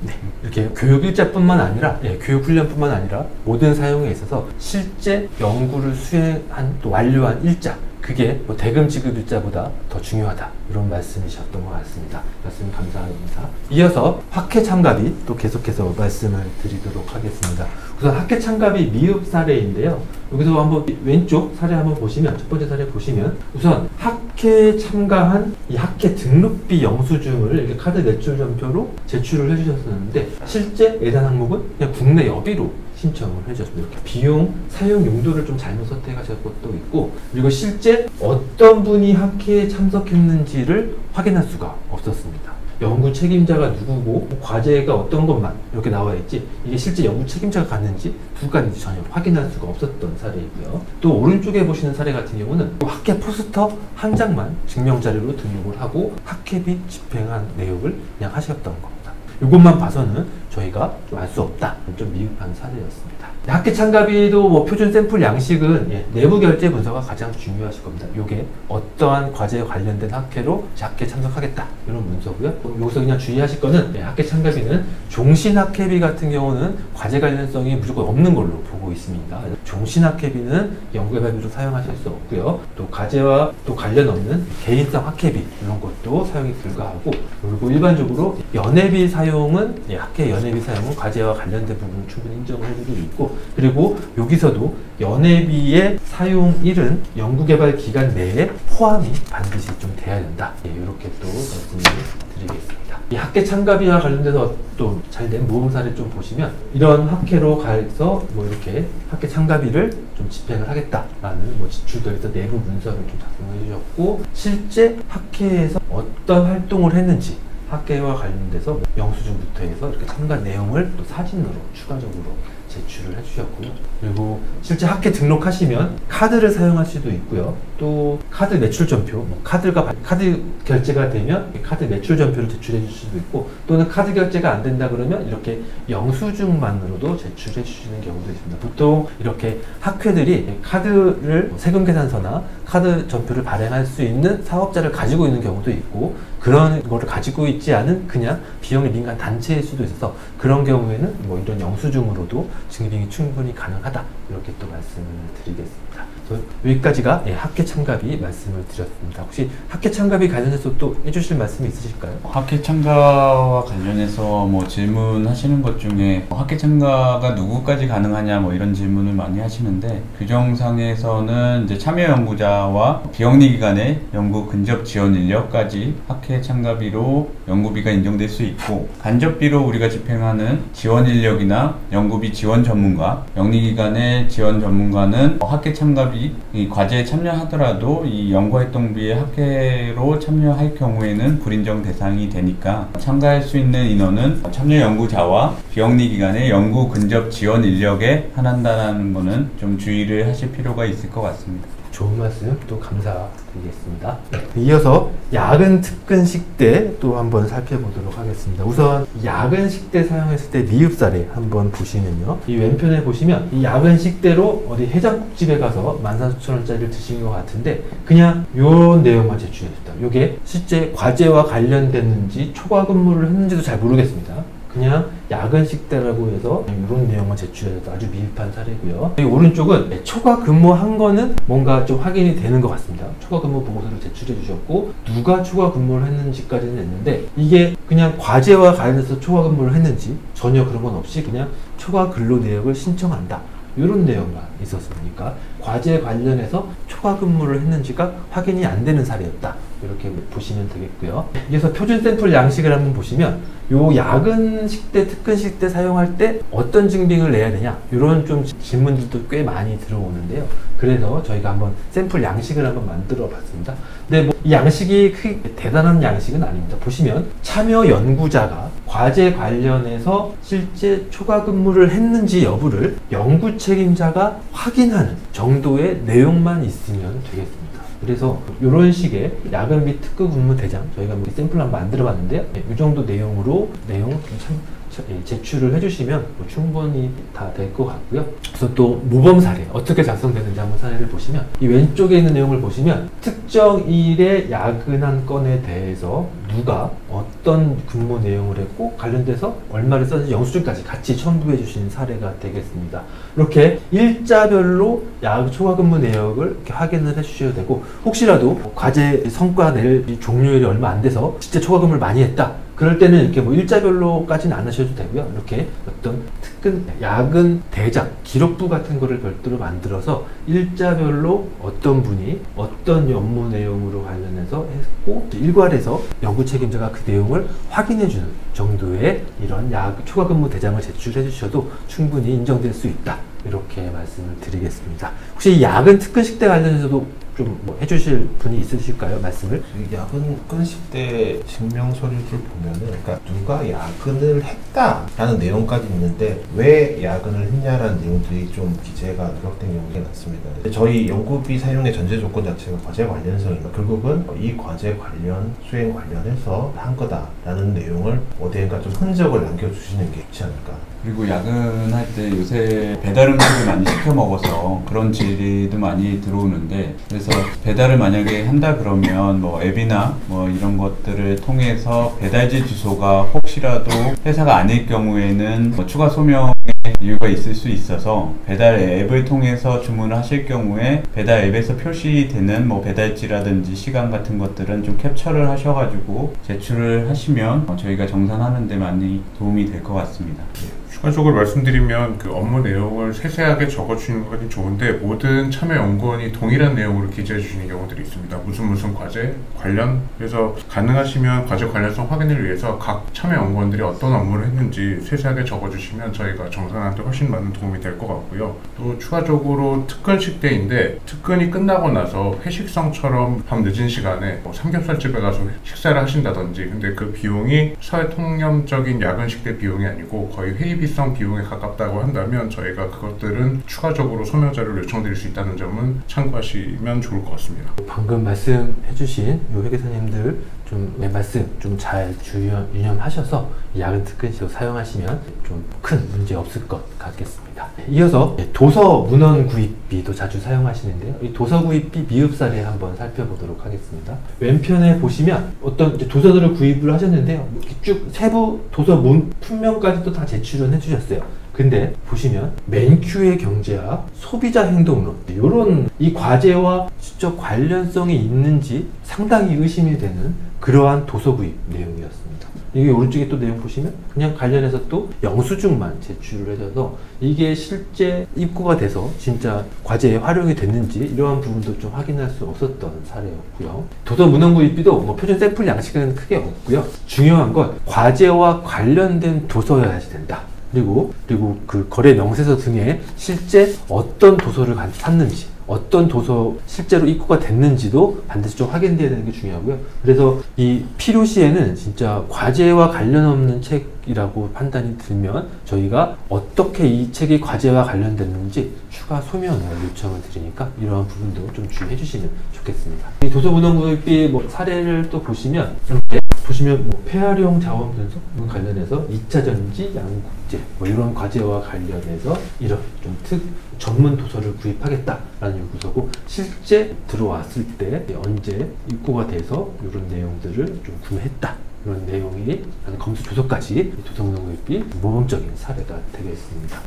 네, 이렇게 교육 일자뿐만 아니라 교육 훈련뿐만 아니라 모든 사용에 있어서 실제 연구를 수행한 또 완료한 일자, 그게 뭐 대금 지급 일자보다 더 중요하다, 이런 말씀이셨던 것 같습니다. 말씀 감사합니다. 이어서 학회 참가비 또 계속해서 말씀을 드리도록 하겠습니다. 우선 학회 참가비 미흡 사례인데요. 여기서 한번 왼쪽 사례 한번 보시면, 첫 번째 사례 보시면 우선 학회에 참가한 이 학회 등록비 영수증을 이렇게 카드 매출 전표로 제출을 해주셨었는데, 실제 예산 항목은 그냥 국내 여비로 신청을 해주셨습니다. 이렇게 비용 사용 용도를 좀 잘못 선택하셨던 것도 있고, 그리고 실제 어떤 분이 학회에 참석했는지를 확인할 수가 없었습니다. 연구 책임자가 누구고 과제가 어떤 것만 이렇게 나와 있지, 이게 실제 연구 책임자가 갔는지 누가 갔는지 전혀 확인할 수가 없었던 사례이고요. 또 오른쪽에 보시는 사례 같은 경우는 학회 포스터 한 장만 증명자료로 등록을 하고 학회비 집행한 내역을 그냥 하셨던 겁니다. 이것만 봐서는 저희가 좀 알 수 없다, 좀 미흡한 사례였습니다. 학회 참가비도 뭐 표준 샘플 양식은 내부 결제 문서가 가장 중요하실 겁니다. 이게 어떠한 과제에 관련된 학회로 학회 참석하겠다, 이런 문서고요. 여기서 그냥 주의하실 거는 학회 참가비는 종신 학회비 같은 경우는 과제 관련성이 무조건 없는 걸로 보고 있습니다. 종신 학회비는 연구개발비로 사용하실 수 없고요. 또 과제와 또 관련 없는 개인성 학회비, 이런 것도 사용이 불가하고, 그리고 일반적으로 연회비 사용은 학회 연회비 사용은 과제와 관련된 부분 충분히 인정을 해드리고 있고, 그리고 여기서도 연회비의 사용일은 연구개발 기간 내에 포함이 반드시 좀 돼야 된다, 이렇게 또 말씀을 드리겠습니다. 이 학회 참가비와 관련돼서 또 잘된 모범 사례 좀 보시면, 이런 학회로 가서 뭐 이렇게 학회 참가비를 좀 집행을 하겠다라는 뭐 지출도 해서 내부 문서를 좀 작성해 주셨고, 실제 학회에서 어떤 활동을 했는지 학회와 관련돼서 영수증부터 해서 이렇게 참가 내용을 또 사진으로 추가적으로 제출을 해주셨고요. 그리고 실제 학회 등록하시면 카드를 사용할 수도 있고요. 또 카드 매출 전표, 카드 결제가 되면 카드 매출 전표를 제출해 주실 수도 있고, 또는 카드 결제가 안 된다 그러면 이렇게 영수증만으로도 제출해 주시는 경우도 있습니다. 보통 이렇게 학회들이 카드를 세금 계산서나 카드 전표를 발행할 수 있는 사업자를 가지고 있는 경우도 있고, 그런 거를 가지고 있지 않은 그냥 비용이 민간 단체일 수도 있어서, 그런 경우에는 뭐 이런 영수증으로도 증빙이 충분히 가능하다, 이렇게 또 말씀을 드리겠습니다. 여기까지가 학회 참가비 말씀을 드렸습니다. 혹시 학회 참가비 관련해서 또 해주실 말씀이 있으실까요? 학회 참가와 관련해서 뭐 질문하시는 것 중에 학회 참가가 누구까지 가능하냐 뭐 이런 질문을 많이 하시는데, 규정상에서는 이제 참여 연구자와 비영리 기관의 연구 근접 지원 인력까지 학회 참가비로 연구비가 인정될 수 있고, 간접비로 우리가 집행하는 지원 인력이나 연구비 지원 전문가, 영리기관의 지원 전문가는 학회 참가비 이 과제에 참여하더라도 이 연구활동비의 학회로 참여할 경우에는 불인정 대상이 되니까, 참가할 수 있는 인원은 참여 연구자와 비영리기관의 연구 근접 지원 인력에 한한다는 거는 좀 주의를 하실 필요가 있을 것 같습니다. 좋은 말씀 또 감사드리겠습니다. 이어서 야근특근 때 또 한번 살펴보도록 하겠습니다. 우선 야근식 때 사용했을 때 미흡 사례 한번 보시면요, 이 왼편에 보시면 이 야근식 때로 어디 해장국집에 가서 14,000원짜리를 드신 것 같은데 그냥 요런 내용만 제출했습니다. 요게 실제 과제와 관련됐는지 초과 근무를 했는지도 잘 모르겠습니다. 그냥 야근식 때라고 해서 이런 내용만 제출해서 아주 미흡한 사례고요. 이 오른쪽은 초과 근무한 거는 뭔가 좀 확인이 되는 것 같습니다. 초과 근무 보고서를 제출해 주셨고, 누가 초과 근무를 했는지까지는 했는데, 이게 그냥 과제와 관련해서 초과 근무를 했는지 전혀 그런 건 없이 그냥 초과 근로 내역을 신청한다, 이런 내용만 있었으니까 과제에 관련해서 초과 근무를 했는지가 확인이 안 되는 사례였다, 이렇게 보시면 되겠고요. 이어서 표준 샘플 양식을 한번 보시면, 요 야근식 때, 특근식 때 사용할 때 어떤 증빙을 내야 되냐, 이런 좀 질문들도 꽤 많이 들어오는데요. 그래서 저희가 한번 샘플 양식을 한번 만들어 봤습니다. 근데 뭐 이 양식이 크게 대단한 양식은 아닙니다. 보시면 참여 연구자가 과제 관련해서 실제 초과 근무를 했는지 여부를 연구 책임자가 확인하는 정도의 내용만 있으면 되겠습니다. 그래서 이런 식의 야근 및 특급 근무 대장 저희가 샘플을 한번 만들어 봤는데요. 이 정도 내용으로 제출을 해주시면 충분히 다 될 것 같고요. 그래서 또 모범 사례 어떻게 작성되는지 한번 사례를 보시면 이 왼쪽에 있는 내용을 보시면 특정 일에 야근한 건에 대해서 누가 어떤 근무 내용을 했고 관련돼서 얼마를 썼는지 영수증까지 같이 첨부해 주신 사례가 되겠습니다. 이렇게 일자별로 초과 근무 내역을 이렇게 확인을 해 주셔도 되고, 혹시라도 과제 성과 낼 종료일이 얼마 안 돼서 진짜 초과 근무를 많이 했다, 그럴 때는 이렇게 일자별로까지는 안 하셔도 되고요. 이렇게 어떤 특근 야근 대장 기록부 같은 거를 별도로 만들어서 일자별로 어떤 분이 어떤 업무 내용으로 관련해서 했고 일괄해서 연구 책임자가 그 내용을 확인해 주는 정도의 이런 초과 근무 대장을 제출해 주셔도 충분히 인정될 수 있다, 이렇게 말씀을 드리겠습니다. 혹시 야근 특근식대 관련해서도 좀 해주실 분이 있으실까요? 말씀을? 야근 특근식대 증명 서류를 보면은, 그러니까 누가 야근을 했다라는 내용까지 있는데 왜 야근을 했냐라는 내용들이 좀 기재가 누락된 경우가 많습니다. 저희 연구비 사용의 전제 조건 자체가 과제 관련성이면 결국은 이 과제 관련 수행 관련해서 한 거다라는 내용을 어디엔가 좀 흔적을 남겨주시는 게 좋지 않을까. 그리고 야근할 때 요새 배달 음식을 많이 시켜 먹어서 그런 질의도 많이 들어오는데, 그래서 배달을 만약에 한다 그러면 앱이나 이런 것들을 통해서 배달지 주소가 혹시라도 회사가 아닐 경우에는 추가 소명의 이유가 있을 수 있어서 배달 앱을 통해서 주문을 하실 경우에 배달 앱에서 표시되는 배달지라든지 시간 같은 것들은 좀 캡처를 하셔가지고 제출을 하시면 저희가 정산하는 데 많이 도움이 될 것 같습니다. 추가적으로 말씀드리면 그 업무 내용을 세세하게 적어주시는 것이 좋은데, 모든 참여 연구원이 동일한 내용으로 기재해 주시는 경우들이 있습니다. 무슨 과제 관련, 그래서 가능하시면 과제 관련성 확인을 위해서 각 참여 연구원들이 어떤 업무를 했는지 세세하게 적어주시면 저희가 정산하는 데 훨씬 많은 도움이 될 것 같고요. 또 추가적으로 특근식대인데, 특근이 끝나고 나서 회식성처럼 밤 늦은 시간에 삼겹살집에 가서 식사를 하신다든지, 근데 그 비용이 사회통념적인 야근식대 비용이 아니고 거의 회의비 비용에 가깝다고 한다면 저희가 그것들은 추가적으로 소명자료를 요청드릴 수 있다는 점은 참고하시면 좋을 것 같습니다. 방금 말씀해주신 요 회계사님들 말씀 좀 잘 유념하셔서 야근 특근식으로 사용하시면 좀 큰 문제 없을 것 같겠습니다. 이어서 도서 문헌 구입비도 자주 사용하시는데요. 이 도서 구입비 미흡 사례 한번 살펴보도록 하겠습니다. 왼편에 보시면 어떤 도서들을 구입을 하셨는데요. 이렇게 쭉 세부 도서 품명까지도 다 제출은 해주셨어요. 근데 보시면 맨큐의 경제학, 소비자 행동론, 이런 이 과제와 직접 관련성이 있는지 상당히 의심이 되는 그러한 도서 구입 내용이었습니다. 이게 오른쪽에 또 내용 보시면 그냥 관련해서 또 영수증만 제출을 해줘서 이게 실제 입고가 돼서 진짜 과제에 활용이 됐는지 이러한 부분도 좀 확인할 수 없었던 사례였고요. 도서 문헌 구입비도 표준 샘플 양식은 크게 없고요. 중요한 건 과제와 관련된 도서여야 된다. 그리고 그 거래 명세서 등에 실제 어떤 도서를 샀는지, 어떤 도서 실제로 입고가 됐는지도 반드시 좀 확인되어야 되는 게 중요하고요. 그래서 이 필요시에는 진짜 과제와 관련 없는 책이라고 판단이 들면 저희가 어떻게 이 책이 과제와 관련됐는지 추가 소명을 요청을 드리니까 이러한 부분도 좀 주의해 주시면 좋겠습니다. 이 도서 문헌 구입비 사례를 또 보시면 이렇게 폐활용 자원 분석 관련해서 2차 전지 양국제 이런 과제와 관련해서 이런 좀 전문 도서를 구입하겠다라는 요구서고, 실제 들어왔을 때 언제 입고가 돼서 이런 내용들을 좀 구매했다, 이런 내용이 검수 조서까지 도서 문헌 구입비 모범적인 사례가 되겠습니다.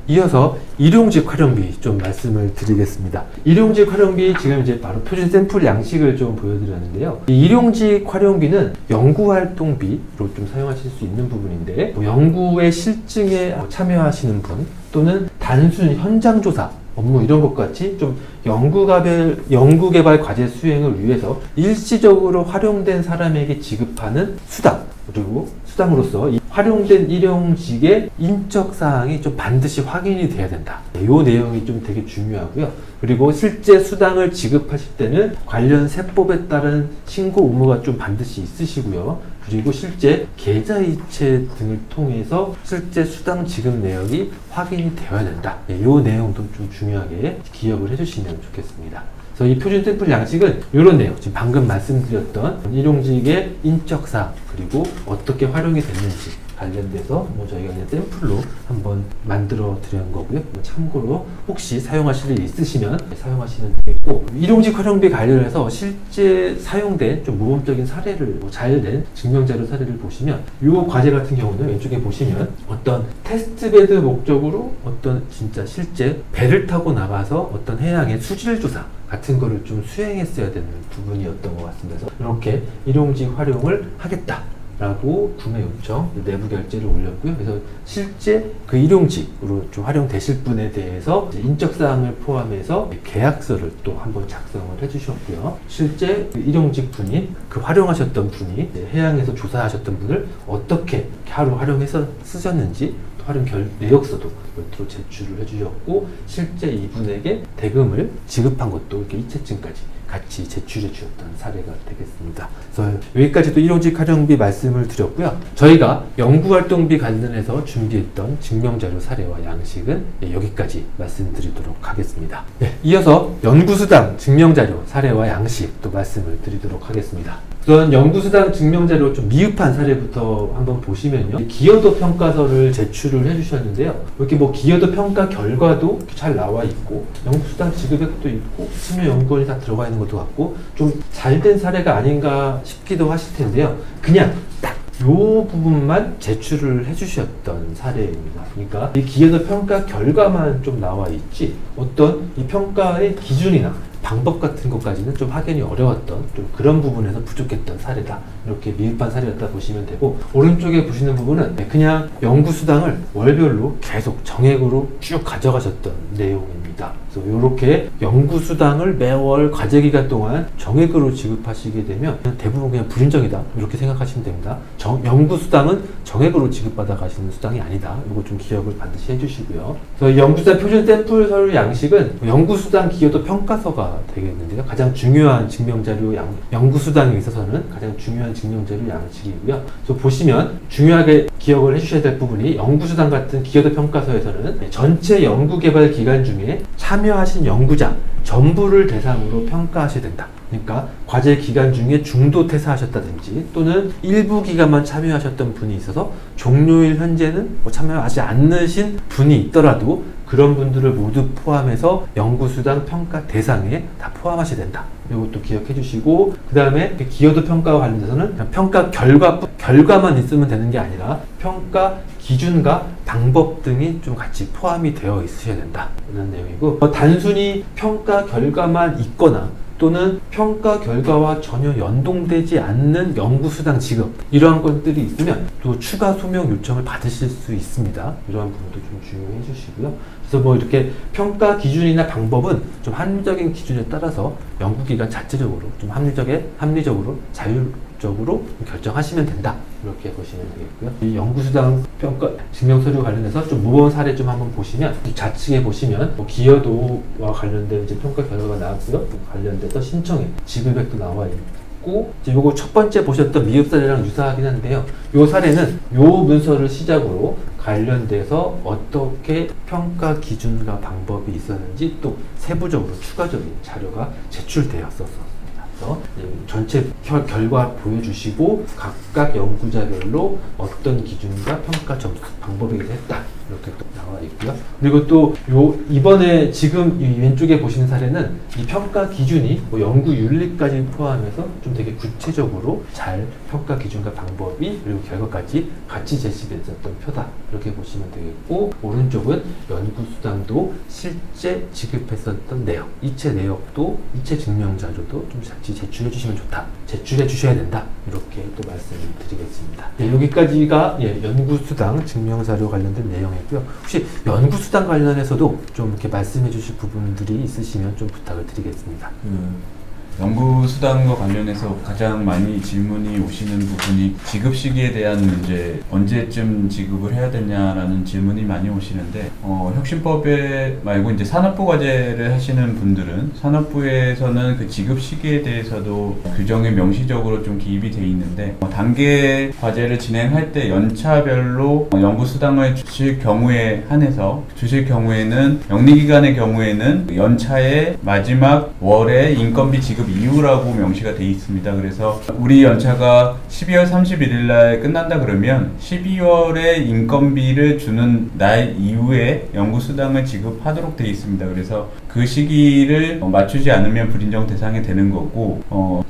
이어서 일용직 활용비 좀 말씀을 드리겠습니다. 일용직 활용비 지금 이제 바로 표준 샘플 양식을 좀 보여드렸는데요. 이 일용직 활용비는 연구활동비로 좀 사용하실 수 있는 부분인데, 연구의 실증에 참여하시는 분 또는 단순 현장조사 업무 이런 것 같이 좀 연구개발 과제 수행을 위해서 일시적으로 활용된 사람에게 지급하는 수당, 그리고 수당으로서 이 활용된 일용직의 인적 사항이 좀 반드시 확인이 돼야 된다. 이 내용이 좀 되게 중요하고요. 그리고 실제 수당을 지급하실 때는 관련 세법에 따른 신고 의무가 좀 반드시 있으시고요. 그리고 실제 계좌이체 등을 통해서 실제 수당 지급 내역이 확인이 되어야 된다. 이 내용도 좀 중요하게 기억을 해주시면 좋겠습니다. 그래서 이 표준 샘플 양식은 이런 내용, 지금 방금 말씀드렸던 일용직의 인적사항 그리고 어떻게 활용이 됐는지 관련돼서 저희가 그냥 샘플로 한번 만들어 드리는 거고요. 참고로 혹시 사용하실 일이 있으시면 사용하시면 되겠고, 일용직 활용비 관련해서 실제 사용된 좀 모범적인 사례를 잘된 증명자료 사례를 보시면 이 과제 같은 경우는 왼쪽에 보시면 어떤 테스트베드 목적으로 어떤 진짜 실제 배를 타고 나가서 어떤 해양의 수질 조사 같은 거를 좀 수행했어야 되는 부분이었던 것 같습니다. 그래서 이렇게 일용직 활용을 하겠다 라고 구매 요청, 내부 결제를 올렸고요. 그래서 실제 그 일용직으로 좀 활용되실 분에 대해서 인적사항을 포함해서 계약서를 또 한번 작성을 해주셨고요. 실제 그 일용직 분이, 그 활용하셨던 분이 해양에서 조사하셨던 분을 어떻게 하루 활용해서 쓰셨는지 활용 내역서도 별도로 제출을 해주셨고, 실제 이분에게 대금을 지급한 것도 이렇게 이체증까지 같이 제출해 주셨던 사례가 되겠습니다. 그래서 여기까지도 일용직 활용비 말씀을 드렸고요. 저희가 연구활동비 관련해서 준비했던 증명자료 사례와 양식은 여기까지 말씀드리도록 하겠습니다. 이어서 연구수당 증명자료 사례와 양식 또 말씀을 드리도록 하겠습니다. 우선 연구수당 증명자료 좀 미흡한 사례부터 한번 보시면요. 기여도 평가서를 제출을 해주셨는데요. 이렇게 기여도 평가 결과도 잘 나와 있고, 연구수당 지급액도 있고, 참여연구원이 다 들어가 있는 것도 같고, 좀 잘된 사례가 아닌가 싶기도 하실 텐데요. 그냥 딱 이 부분만 제출을 해주셨던 사례입니다. 그러니까 이 기여도 평가 결과만 좀 나와 있지, 어떤 이 평가의 기준이나 방법 같은 것까지는 좀 확인이 어려웠던 좀 그런 부분에서 부족했던 사례다. 이렇게 미흡한 사례였다 보시면 되고, 오른쪽에 보시는 부분은 그냥 연구수당을 월별로 계속 정액으로 쭉 가져가셨던 내용입니다. 그래서 이렇게 연구수당을 매월 과제기간 동안 정액으로 지급하시게 되면 대부분 그냥 불인정이다. 이렇게 생각하시면 됩니다. 연구수당은 정액으로 지급받아 가시는 수당이 아니다. 이거 좀 기억을 반드시 해주시고요. 그래서 연구수당 표준 샘플 서류 양식은 연구수당 기여도 평가서가 되겠는데요. 가장 중요한 증명자료 연구수당에 있어서는 가장 중요한 증명자료 양식이고요. 그래서 보시면 중요하게 기억을 해주셔야 될 부분이, 연구수당 같은 기여도 평가서에서는 전체 연구개발 기간 중에 참여하신 연구자 전부를 대상으로 평가하셔야 된다. 그러니까 과제 기간 중에 중도 퇴사하셨다든지 또는 일부 기간만 참여하셨던 분이 있어서 종료일 현재는 참여하지 않으신 분이 있더라도 그런 분들을 모두 포함해서 연구수당 평가 대상에 다 포함하셔야 된다. 이것도 기억해 주시고, 그 다음에 기여도 평가와 관련돼서는 평가 결과만 있으면 되는 게 아니라 평가 기준과 방법 등이 좀 같이 포함이 되어 있으셔야 된다. 이런 내용이고, 단순히 평가 결과만 있거나 또는 평가 결과와 전혀 연동되지 않는 연구수당 지급, 이러한 것들이 있으면 또 추가 소명 요청을 받으실 수 있습니다. 이러한 부분도 좀 주의해 주시고요. 그래서 이렇게 평가 기준이나 방법은 좀 합리적인 기준에 따라서 연구기관 자체적으로 좀 합리적으로 자율적으로 결정하시면 된다. 이렇게 보시면 되겠고요. 이 연구수당 평가 증명서류 관련해서 좀 모범 사례 좀 한번 보시면, 좌측에 보시면 기여도와 관련된 이제 평가 결과가 나왔고요. 관련돼서 신청액, 지급액도 나와 있고, 요거 첫 번째 보셨던 미흡 사례랑 유사하긴 한데요. 요 사례는 요 문서를 시작으로 관련돼서 어떻게 평가 기준과 방법이 있었는지 또 세부적으로 추가적인 자료가 제출되었었습니다. 그래서 전체 결과 보여주시고 각각 연구자별로 어떤 기준과 평가 점수 방법이 했다. 이렇게 또 나와 있고요. 그리고 또 이번에 지금 이 왼쪽에 보시는 사례는 이 평가 기준이 연구 윤리까지 포함해서 좀 되게 구체적으로 잘 평가 기준과 방법이 그리고 결과까지 같이 제시됐었던 표다. 이렇게 보시면 되겠고, 오른쪽은 연구수당도 실제 지급했었던 내역, 이체 내역도 이체 증명자료도 좀 같이 제출해 주시면 좋다. 제출해 주셔야 된다. 이렇게 또 말씀을 드리겠습니다. 여기까지가 연구수당 증명자료 관련된 내용 이고요. 혹시 연구수당 관련해서도 좀 이렇게 말씀해 주실 부분들이 있으시면 좀 부탁을 드리겠습니다. 연구수당과 관련해서 가장 많이 질문이 오시는 부분이 지급 시기에 대한 문제, 언제쯤 지급을 해야 되냐라는 질문이 많이 오시는데, 혁신법에 말고 이제 산업부 과제를 하시는 분들은 산업부에서는 그 지급 시기에 대해서도 규정에 명시적으로 좀 기입이 돼 있는데, 단계 과제를 진행할 때 연차별로 연구수당을 주실 경우에 한해서 주실 경우에는 영리기관의 경우에는 연차의 마지막 월의 인건비 지급 이후라고 명시가 돼 있습니다. 그래서 우리 연차가 12월 31일 날 끝난다 그러면 12월에 인건비를 주는 날 이후에 연구수당을 지급하도록 돼 있습니다. 그래서 그 시기를 맞추지 않으면 불인정 대상이 되는 거고,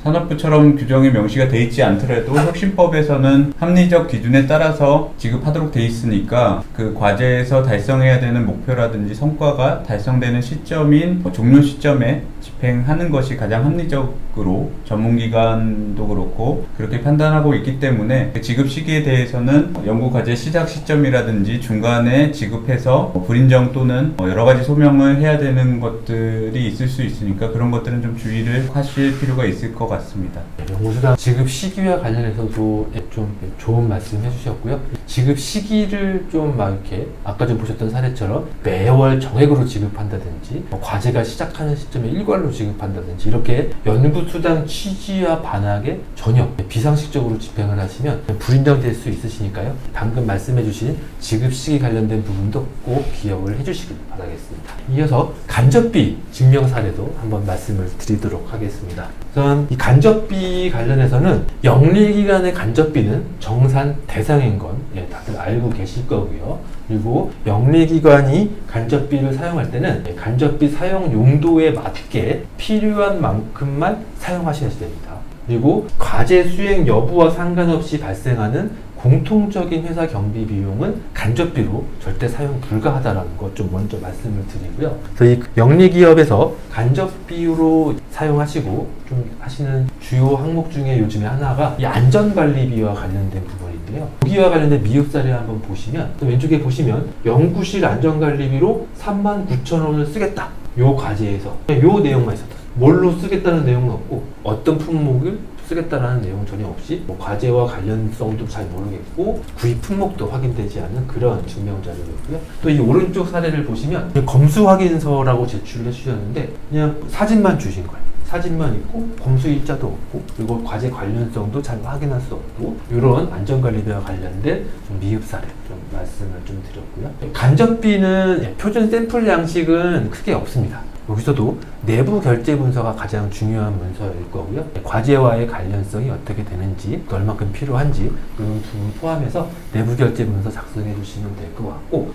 산업부처럼 규정에 명시가 돼 있지 않더라도 혁신법에서는 합리적 기준에 따라서 지급하도록 돼 있으니까 그 과제에서 달성해야 되는 목표라든지 성과가 달성되는 시점인 종료 시점에 집행하는 것이 가장 합리적으로 전문기관도 그렇고 그렇게 판단하고 있기 때문에 그 지급 시기에 대해서는 연구과제 시작 시점이라든지 중간에 지급해서 불인정 또는 여러 가지 소명을 해야 되는 것들이 있을 수 있으니까 그런 것들은 좀 주의를 하실 필요가 있을 것 같습니다. 연구수당 지급 시기와 관련해서도 좀 좋은 말씀 해주셨고요. 지급 시기를 좀 막 이렇게 아까 좀 보셨던 사례처럼 매월 정액으로 지급한다든지 과제가 시작하는 시점에 일괄로 지급한다든지 이렇게 연구수당 취지와 반하게 전혀 비상식적으로 집행을 하시면 불인정될 수 있으시니까요. 방금 말씀해주신 지급 시기 관련된 부분도 꼭 기억을 해주시길 바라겠습니다. 이어서 간접비 증명 사례도 한번 말씀을 드리도록 하겠습니다. 우선 이 간접비 관련해서는 영리기관의 간접비는 정산 대상인 건 다들 알고 계실 거고요. 그리고 영리기관이 간접비를 사용할 때는 간접비 사용 용도에 맞게 필요한 만큼만 사용하셔야 됩니다. 그리고 과제 수행 여부와 상관없이 발생하는 공통적인 회사 경비 비용은 간접비로 절대 사용 불가하다라는 것 좀 먼저 말씀을 드리고요. 그래서 이 영리기업에서 간접비로 사용하시고 좀 하시는 주요 항목 중에 요즘에 하나가 이 안전관리비와 관련된 부분인데요. 여기와 관련된 미흡 사례 한번 보시면 왼쪽에 보시면 연구실 안전관리비로 39,000원을 쓰겠다. 요 과제에서 요 내용만 있었다. 뭘로 쓰겠다는 내용은 없고 어떤 품목을 쓰겠다라는 내용 전혀 없이 과제와 관련성도 잘 모르겠고 구입 품목도 확인되지 않는 그런 증명 자료였고요. 또 이 오른쪽 사례를 보시면 검수 확인서라고 제출을 해주셨는데 그냥 사진만 주신 거예요. 사진만 있고 검수 일자도 없고 그리고 과제 관련성도 잘 확인할 수 없고 이런 안전관리비와 관련된 좀 미흡 사례 좀 말씀을 좀 드렸고요. 간접비는 표준 샘플 양식은 크게 없습니다. 여기서도 내부 결제 문서가 가장 중요한 문서일 거고요. 과제와의 관련성이 어떻게 되는지, 얼마큼 필요한지 그런 부분 포함해서 내부 결제 문서 작성해 주시면 될 것 같고,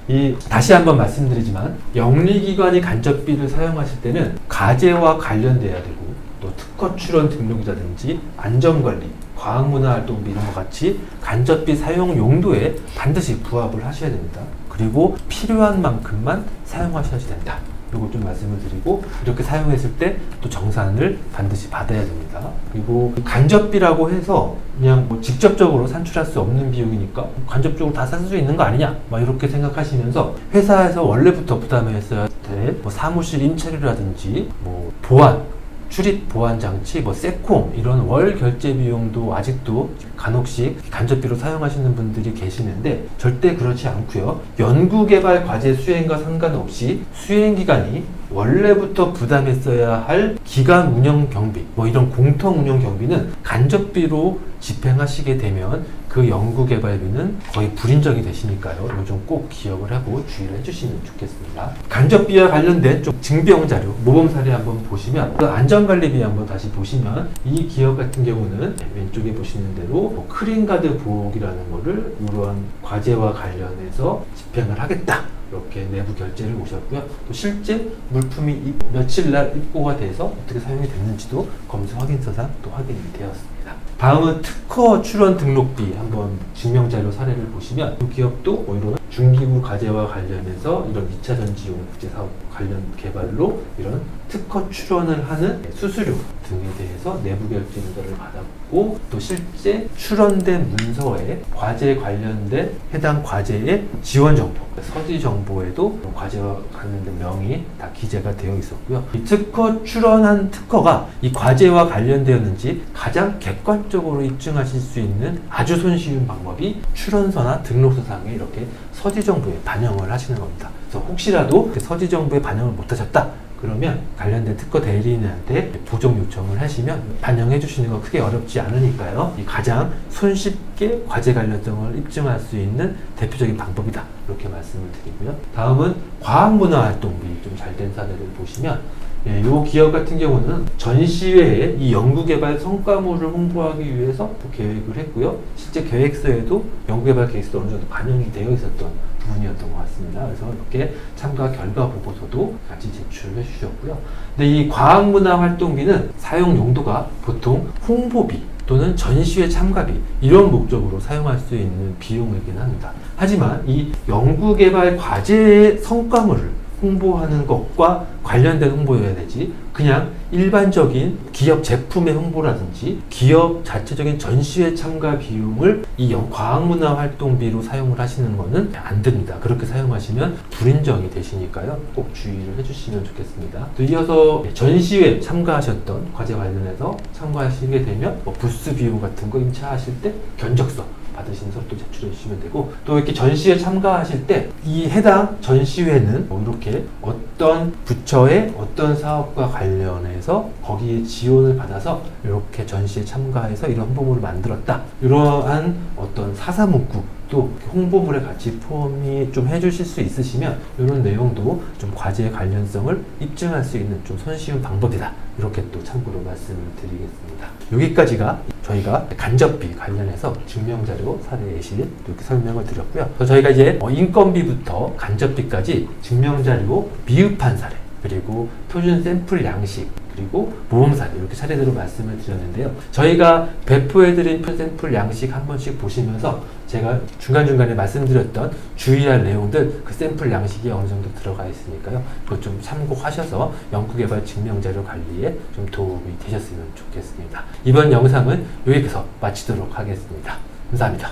다시 한번 말씀드리지만 영리기관이 간접비를 사용하실 때는 과제와 관련돼야 되고 또 특허 출원 등록이라든지 안전관리, 과학문화활동비 이런 것 같이 간접비 사용 용도에 반드시 부합을 하셔야 됩니다. 그리고 필요한 만큼만 사용하셔야 된다. 이걸 좀 말씀을 드리고 이렇게 사용했을 때 또 정산을 반드시 받아야 됩니다. 그리고 간접비라고 해서 그냥 직접적으로 산출할 수 없는 비용이니까 간접적으로 다 살 수 있는 거 아니냐 막 이렇게 생각하시면서 회사에서 원래부터 부담했어야 될 사무실 임차료라든지 보안 출입 보안 장치, 세콤 이런 월 결제 비용도 아직도 간혹씩 간접비로 사용하시는 분들이 계시는데 절대 그렇지 않고요. 연구개발 과제 수행과 상관없이 수행기관이 원래부터 부담했어야 할 기관 운영 경비, 이런 공통 운영 경비는 간접비로 집행하시게 되면 그 연구개발비는 거의 불인정이 되시니까요. 이거 좀 꼭 기억을 하고 주의를 해주시면 좋겠습니다. 간접비와 관련된 좀 증빙 자료, 모범 사례 한번 보시면 안전관리비 한번 다시 보시면 이 기업 같은 경우는 왼쪽에 보시는 대로 크린가드 보호기라는 거를 이러한 과제와 관련해서 집행을 하겠다. 이렇게 내부 결제를 오셨고요. 또 실제 물품이 며칠 날 입고가 돼서 어떻게 사용이 됐는지도 검수 확인서상 또 확인이 되었습니다. 다음은 특허 출원 등록비 한번 증명자료 사례를 보시면 이 기업도 이런 중기부 과제와 관련해서 이런 2차 전지용 국제사업 관련 개발로 이런 특허 출원을 하는 수수료 등에 대해서 내부 결제 인가를 받았고 또 실제 출원된 문서에 과제 관련된 해당 과제의 지원 정보, 서지 정보에도 과제와 관련된 명이 다 기재가 되어 있었고요. 이 특허 출원한 특허가 이 과제와 관련되었는지 가장 객관적으로 입증하실 수 있는 아주 손쉬운 방법이 출원서나 등록서상에 이렇게 서지 정보에 반영을 하시는 겁니다. 그래서 혹시라도 서지 정보에 반영을 못하셨다. 그러면 관련된 특허 대리인한테 보정 요청을 하시면 반영해 주시는 거 크게 어렵지 않으니까요. 이 가장 손쉽게 과제 관련성을 입증할 수 있는 대표적인 방법이다. 이렇게 말씀을 드리고요. 다음은 과학문화활동비 좀 잘 된 사례를 보시면 이 기업 같은 경우는 전시회에 이 연구개발 성과물을 홍보하기 위해서 계획을 했고요. 실제 계획서에도 연구개발 계획서도 어느 정도 반영이 되어 있었던 부분이었던 것 같습니다. 그래서 이렇게 참가 결과 보고서도 같이 제출해 주셨고요. 근데 이 과학문화활동비는 사용 용도가 보통 홍보비 또는 전시회 참가비 이런 목적으로 사용할 수 있는 비용이긴 합니다. 하지만 이 연구개발 과제의 성과물을 홍보하는 것과 관련된 홍보여야 되지 그냥 일반적인 기업 제품의 홍보라든지 기업 자체적인 전시회 참가 비용을 이 과학문화활동비로 사용을 하시는 것은 안 됩니다. 그렇게 사용하시면 불인정이 되시니까요. 꼭 주의를 해주시면 좋겠습니다. 또 이어서 전시회 참가하셨던 과제 관련해서 참가하시게 되면 부스 비용 같은 거 임차하실 때 견적서 받으신 서도 제출해 주시면 되고 또 이렇게 전시회 참가하실 때 이 해당 전시회는 이렇게 어떤 부처의 어떤 사업과 관련해서 거기에 지원을 받아서 이렇게 전시에 참가해서 이런 홍보물을 만들었다. 이러한 어떤 사사문구 또 홍보물에 같이 포함이 좀 해주실 수 있으시면 이런 내용도 좀 과제의 관련성을 입증할 수 있는 좀 손쉬운 방법이다. 이렇게 또 참고로 말씀을 드리겠습니다. 여기까지가 저희가 간접비 관련해서 증명자료 사례 예시 이렇게 설명을 드렸고요. 저희가 이제 인건비부터 간접비까지 증명자료 미흡한 사례 그리고 표준 샘플 양식 그리고 모험사례 이렇게 차례대로 말씀을 드렸는데요. 저희가 배포해드린 샘플 양식 한 번씩 보시면서 제가 중간중간에 말씀드렸던 주의할 내용들 그 샘플 양식이 어느 정도 들어가 있으니까요. 그것 좀 참고하셔서 연구개발 증명자료 관리에 좀 도움이 되셨으면 좋겠습니다. 이번 영상은 여기서 마치도록 하겠습니다. 감사합니다.